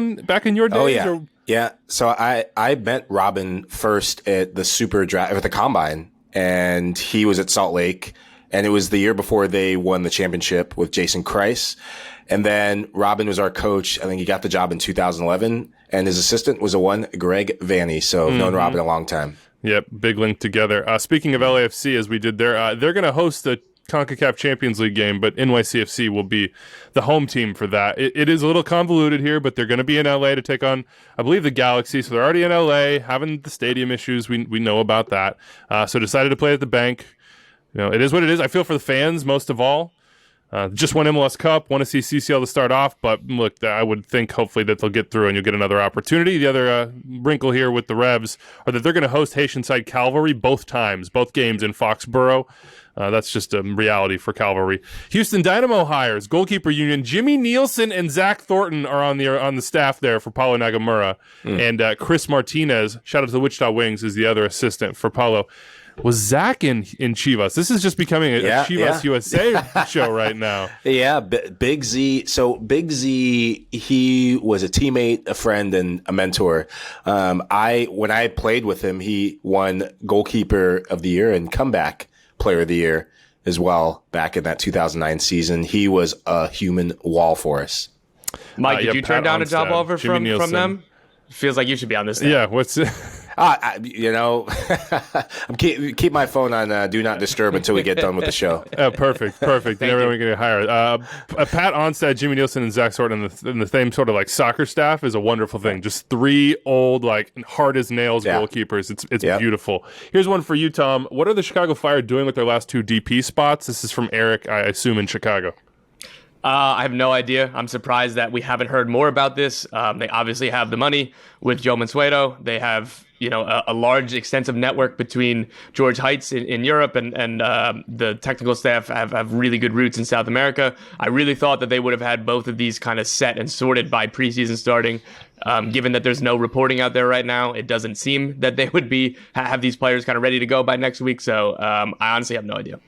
Speaker 1: in your days?
Speaker 3: Oh yeah.
Speaker 1: Or?
Speaker 3: Yeah, so I met Robin first at the SuperDraft, at the Combine, and he was at Salt Lake, And it was the year before they won the championship with Jason Kreis. And then Robin was our coach. I think he got the job in 2011. And his assistant was Greg Vanny. So I've known Robin a long time.
Speaker 1: Yep, big link together. Speaking of LAFC, as we did there, they're going to host the CONCACAF Champions League game, but NYCFC will be the home team for that. It is a little convoluted here, but they're going to be in LA to take on, I believe, the Galaxy. So they're already in LA, having the stadium issues. We know about that. So decided to play at the Bank. You know, it is what it is. I feel for the fans most of all. Just won MLS Cup, want to see CCL to start off, but look, I would think hopefully that they'll get through and you'll get another opportunity. The other wrinkle here with the Revs are that they're going to host Haitian side Cavalry both games in Foxborough. That's just a reality for Cavalry. Houston Dynamo hires goalkeeper union. Jimmy Nielsen and Zach Thornton are on the staff there for Paulo Nagamura, and Chris Martinez, shout out to the Wichita Wings, is the other assistant for Paulo. Was Zach in Chivas? This is just becoming a Chivas USA show right now.
Speaker 3: Yeah, Big Z. So Big Z, he was a teammate, a friend, and a mentor. When I played with him, he won goalkeeper of the year and comeback player of the year as well back in that 2009 season. He was a human wall for us.
Speaker 2: Mike, did you turn down a job offer from them? Feels like you should be on this thing.
Speaker 1: Yeah, what's it?
Speaker 3: I'm keep my phone on do not disturb until we get done with the show.
Speaker 1: Perfect. Everyone can get hired. Pat Onstad, Jimmy Nielsen, and Zach Thornton in the same sort of like soccer staff is a wonderful thing. Just three old, like hard as nails goalkeepers. It's beautiful. Here's one for you, Tom. What are the Chicago Fire doing with their last two DP spots? This is from Eric, I assume, in Chicago.
Speaker 2: I have no idea. I'm surprised that we haven't heard more about this. They obviously have the money with Joe Mansueto. They have, a large, extensive network between George Heights in Europe and the technical staff have really good roots in South America. I really thought that they would have had both of these kind of set and sorted by preseason starting. Given that there's no reporting out there right now, it doesn't seem that they would have these players kind of ready to go by next week. So I honestly have no idea.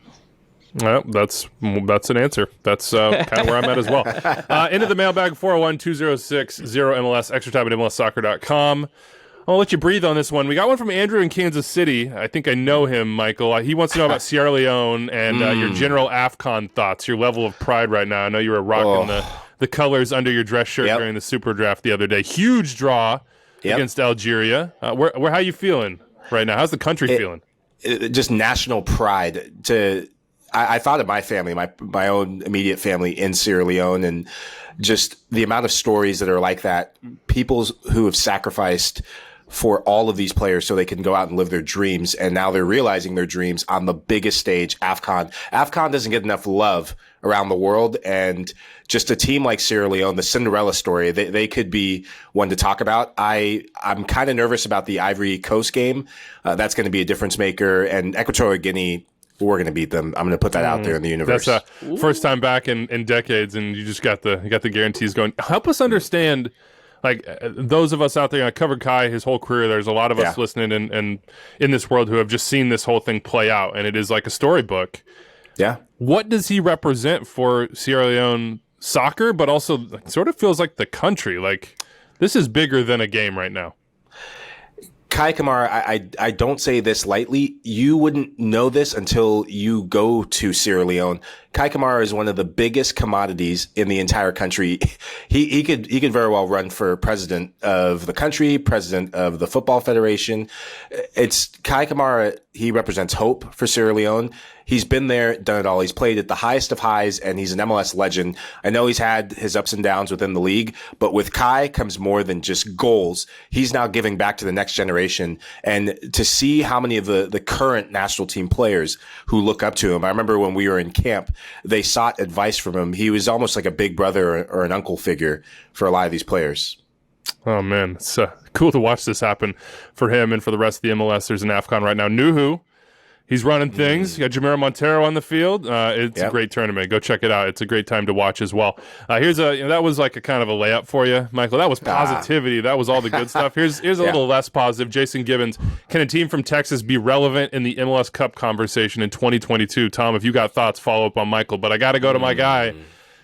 Speaker 1: Well, that's an answer. That's kind of where I'm at as well. Into the mailbag, 401-206-0MLS, extra time at MLSsoccer.com. I'll let you breathe on this one. We got one from Andrew in Kansas City. I think I know him, Michael. He wants to know about Sierra Leone and your general AFCON thoughts, your level of pride right now. I know you were rocking the colors under your dress shirt during the SuperDraft the other day. Huge draw against Algeria. How you feeling right now? How's the country feeling?
Speaker 3: Just national pride I thought of my family, my own immediate family in Sierra Leone, and just the amount of stories that are like that. People who have sacrificed for all of these players so they can go out and live their dreams, and now they're realizing their dreams on the biggest stage, AFCON. AFCON doesn't get enough love around the world, and just a team like Sierra Leone, the Cinderella story, they could be one to talk about. I'm kind of nervous about the Ivory Coast game. That's going to be a difference maker, and Equatorial Guinea, we're going to beat them. I'm going to put that out there in the universe.
Speaker 1: That's first time back in decades, and you just got the guarantees going. Help us understand, like those of us out there. I covered Kai his whole career. There's a lot of us listening and in this world who have just seen this whole thing play out, and it is like a storybook. Yeah. What does he represent for Sierra Leone soccer, but also sort of feels like the country? Like this is bigger than a game right now.
Speaker 3: Kai Kamara, I don't say this lightly. You wouldn't know this until you go to Sierra Leone. Kai Kamara is one of the biggest commodities in the entire country. He could very well run for president of the country, president of the Football Federation. It's Kai Kamara. He represents hope for Sierra Leone. He's been there, done it all. He's played at the highest of highs, and he's an MLS legend. I know he's had his ups and downs within the league, but with Kai comes more than just goals. He's now giving back to the next generation. And to see how many of the current national team players who look up to him, I remember when we were in camp, they sought advice from him. He was almost like a big brother or an uncle figure for a lot of these players.
Speaker 1: Oh, man. It's cool to watch this happen for him and for the rest of the MLS. There's an AFCON right now. Nuhu. He's running things. You got Jamiro Montero on the field. It's a great tournament. Go check it out. It's a great time to watch as well. Here's that was like a kind of a layup for you, Michael. That was positivity. That was all the good stuff. Here's a little less positive. Jason Gibbons. Can a team from Texas be relevant in the MLS Cup conversation in 2022? Tom, if you got thoughts, follow up on Michael. But I got to go to my guy. I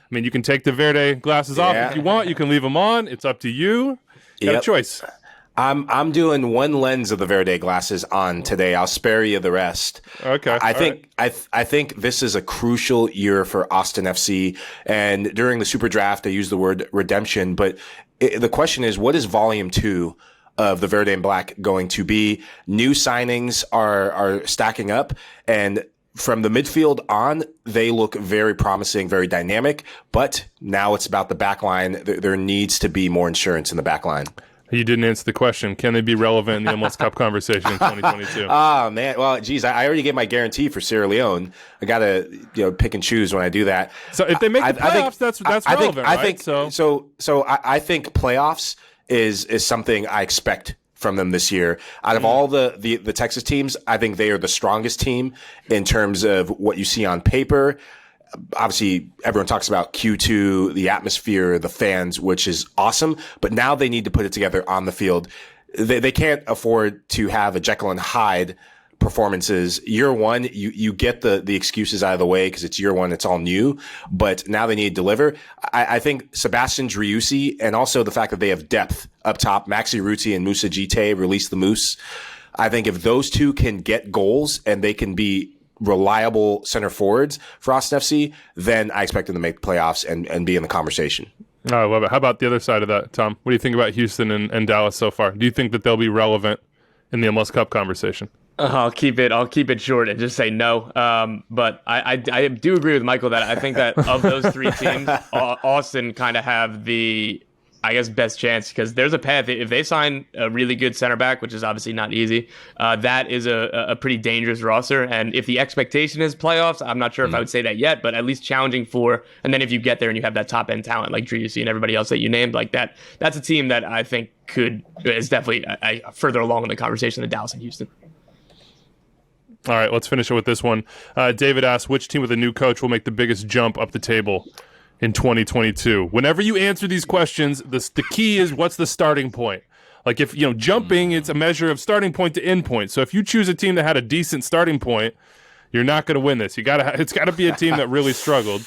Speaker 1: mean, you can take the Verde glasses off if you want. You can leave them on. It's up to you. Got a choice.
Speaker 3: I'm doing one lens of the Verde glasses on today. I'll spare you the rest.
Speaker 1: Okay.
Speaker 3: I think this is a crucial year for Austin FC. And during the SuperDraft, I used the word redemption. But the question is, what is volume 2 of the Verde and Black going to be? New signings are stacking up, and from the midfield on, they look very promising, very dynamic. But now it's about the back line. There needs to be more insurance in the back line.
Speaker 1: You didn't answer the question. Can they be relevant in the MLS Cup conversation in 2022?
Speaker 3: Oh, man. Well, geez, I already gave my guarantee for Sierra Leone. I got to pick and choose when I do that.
Speaker 1: So if they make the playoffs, that's relevant, right?
Speaker 3: I think playoffs is something I expect from them this year. Out of all the Texas teams, I think they are the strongest team in terms of what you see on paper. Obviously, everyone talks about Q2, the atmosphere, the fans, which is awesome. But now they need to put it together on the field. They can't afford to have a Jekyll and Hyde performances. Year one, you get the excuses out of the way because it's year one, it's all new. But now they need to deliver. I think Sebastian Driussi, and also the fact that they have depth up top, Maxi Ruti and Musa Jite release the Moose. I think if those two can get goals and they can be reliable center forwards for Austin FC, then I expect them to make the playoffs and be in the conversation.
Speaker 1: Oh, I love it. How about the other side of that, Tom? What do you think about Houston and Dallas so far? Do you think that they'll be relevant in the MLS Cup conversation?
Speaker 2: I'll keep it short and just say no. But I do agree with Michael that I think that of those three teams, Austin kind of have the, I guess, best chance, because there's a path. If they sign a really good center back, which is obviously not easy, that is a pretty dangerous roster. And if the expectation is playoffs, I'm not sure if I would say that yet, but at least challenging for. And then if you get there and you have that top end talent like Driussi and everybody else that you named, like that, that's a team that I think is definitely further along in the conversation than Dallas and Houston.
Speaker 1: All right, let's finish it with this one. David asks, which team with a new coach will make the biggest jump up the table in 2022? Whenever you answer these questions, the key is, what's the starting point? Like, if jumping, it's a measure of starting point to end point. So if you choose a team that had a decent starting point, you're not going to win this. It's got to be a team that really struggled.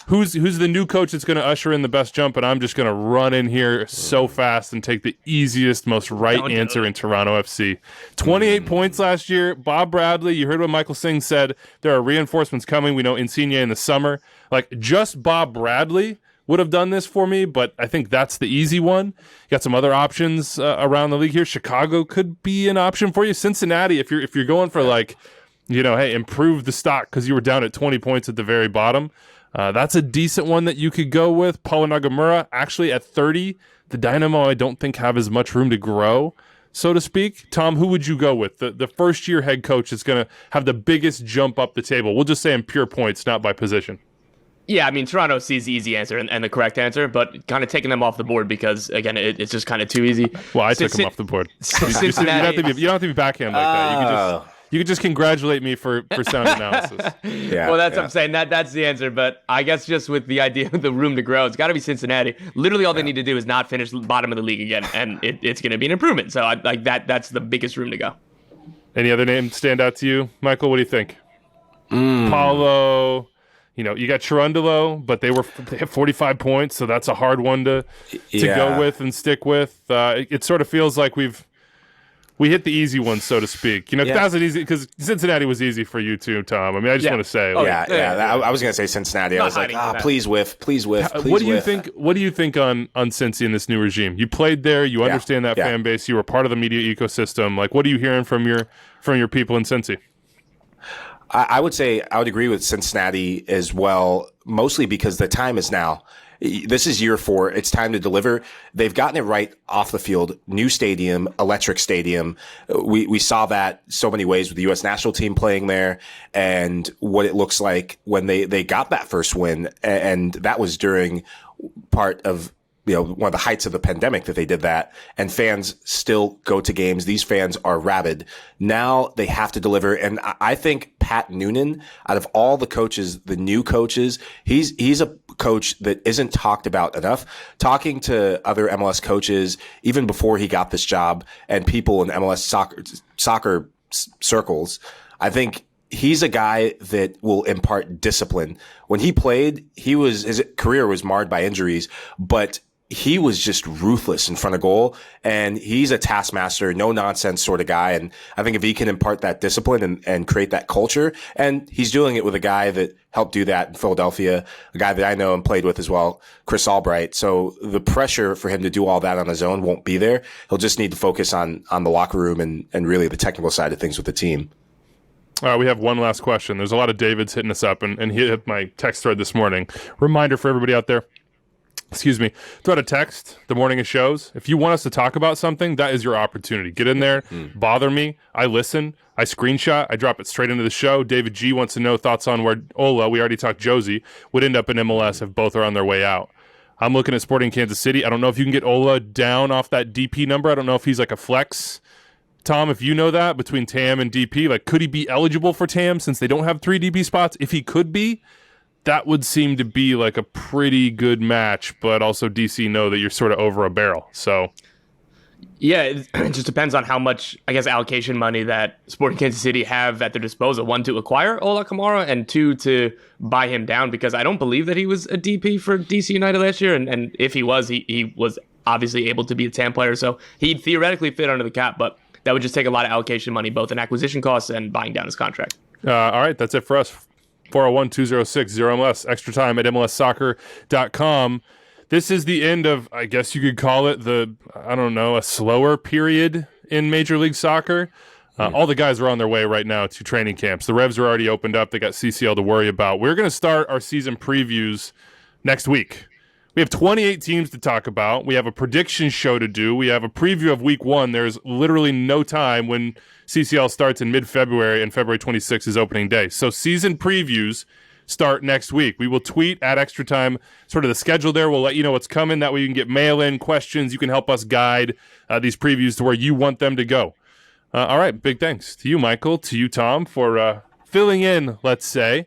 Speaker 1: Who's the new coach that's going to usher in the best jump? And I'm just going to run in here so fast and take the easiest, most right answer in Toronto FC. 28 points last year. Bob Bradley, you heard what Michael Singh said. There are reinforcements coming. We know Insigne in the summer. Like, just Bob Bradley would have done this for me, but I think that's the easy one. You got some other options around the league here. Chicago could be an option for you. Cincinnati, if you're going for hey, improve the stock because you were down at 20 points at the very bottom. That's a decent one that you could go with. Paulo Nagamura, actually at 30, the Dynamo I don't think have as much room to grow, so to speak. Tom, who would you go with? The first-year head coach is going to have the biggest jump up the table. We'll just say in pure points, not by position.
Speaker 2: Yeah, I mean, Toronto sees the easy answer and the correct answer, but kind of taking them off the board because, again, it's just kind of too easy.
Speaker 1: Well, I took them off the board. You don't have to be backhand like that. You could just congratulate me for sound analysis.
Speaker 2: Well, that's what I'm saying. That's the answer. But I guess just with the idea of the room to grow, it's got to be Cincinnati. Literally, all they need to do is not finish bottom of the league again, and it's going to be an improvement. So that's the biggest room to go.
Speaker 1: Any other names stand out to you, Michael? What do you think? Paulo. You got Cherundolo, but they have 45 points, so that's a hard one to go with and stick with. It sort of feels like we hit the easy one, so to speak. That's an easy, because Cincinnati was easy for you too, Tom. I mean, I just want to say,
Speaker 3: I was going to say Cincinnati. I was like, please whiff.
Speaker 1: What do you think? What do you think on Cincy in this new regime? You played there. You understand that fan base. You were part of the media ecosystem. Like, what are you hearing from your people in Cincy?
Speaker 3: I would say I would agree with Cincinnati as well, mostly because the time is now. This is year 4. It's time to deliver. They've gotten it right off the field. New stadium, electric stadium. We saw that so many ways with the U.S. national team playing there and what it looks like when they got that first win. And that was during part of one of the heights of the pandemic that they did that, and fans still go to games. These fans are rabid. Now they have to deliver. And I think Pat Noonan, out of all the coaches, the new coaches, he's a coach that isn't talked about enough. Talking to other MLS coaches, even before he got this job, and people in MLS soccer circles, I think he's a guy that will impart discipline. When he played, his career was marred by injuries, but he was just ruthless in front of goal, and he's a taskmaster, no nonsense sort of guy. And I think if he can impart that discipline and create that culture, and he's doing it with a guy that helped do that in Philadelphia, a guy that I know and played with as well, Chris Albright. So the pressure for him to do all that on his own won't be there. He'll just need to focus on the locker room and really the technical side of things with the team.
Speaker 1: We have one last question. There's a lot of Davids hitting us up, and he hit my text thread this morning. Reminder for everybody out there. Throw out a text the morning of shows. If you want us to talk about something, that is your opportunity. Get in there, bother me. I listen, I screenshot, I drop it straight into the show. David G wants to know thoughts on where Ola, we already talked Josie, would end up in MLS if both are on their way out. I'm looking at Sporting Kansas City. I don't know if you can get Ola down off that DP number. I don't know if he's like a flex. Tom, if you know that, between TAM and DP, like could he be eligible for TAM since they don't have 3 DP spots? If he could be, that would seem to be like a pretty good match, but also DC know that you're sort of over a barrel. So,
Speaker 2: yeah, it just depends on how much, I guess, allocation money that Sporting Kansas City have at their disposal. 1, to acquire Ola Kamara, and 2, to buy him down, because I don't believe that he was a DP for DC United last year. And if he was, he was obviously able to be a TAM player. So he'd theoretically fit under the cap, but that would just take a lot of allocation money, both in acquisition costs and buying down his contract.
Speaker 1: All right, that's it for us. 401-206-0MLS, extra time at MLSsoccer.com. This is the end of, I guess you could call it a slower period in Major League Soccer. All the guys are on their way right now to training camps. The Revs are already opened up. They got CCL to worry about. We're going to start our season previews next week. We have 28 teams to talk about. We have a prediction show to do. We have a preview of week 1. There's literally no time when CCL starts in mid-February, and February 26th is opening day. So season previews start next week. We will tweet at Extra Time sort of the schedule there. We'll let you know what's coming. That way you can get mail-in questions. You can help us guide these previews to where you want them to go. All right, big thanks to you, Michael, to you, Tom, for filling in, let's say,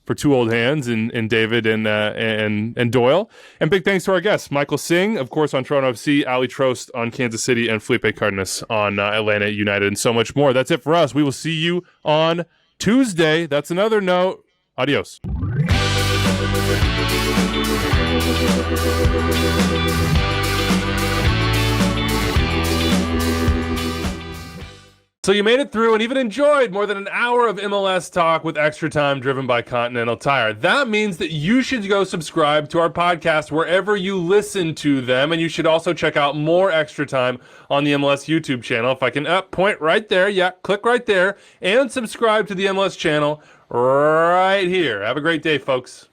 Speaker 1: for two old hands and David and Doyle. And big thanks to our guests, Michael Singh, of course, on Toronto FC, Aly Trost on Kansas City, and Felipe Cardenas on Atlanta United, and so much more. That's it for us. We will see you on Tuesday. That's another note. Adios. So you made it through and even enjoyed more than an hour of MLS talk with Extra Time driven by Continental Tire. That means that you should go subscribe to our podcast wherever you listen to them, and you should also check out more Extra Time on the MLS YouTube channel. If I can point right there, click right there, and subscribe to the MLS channel right here. Have a great day, folks.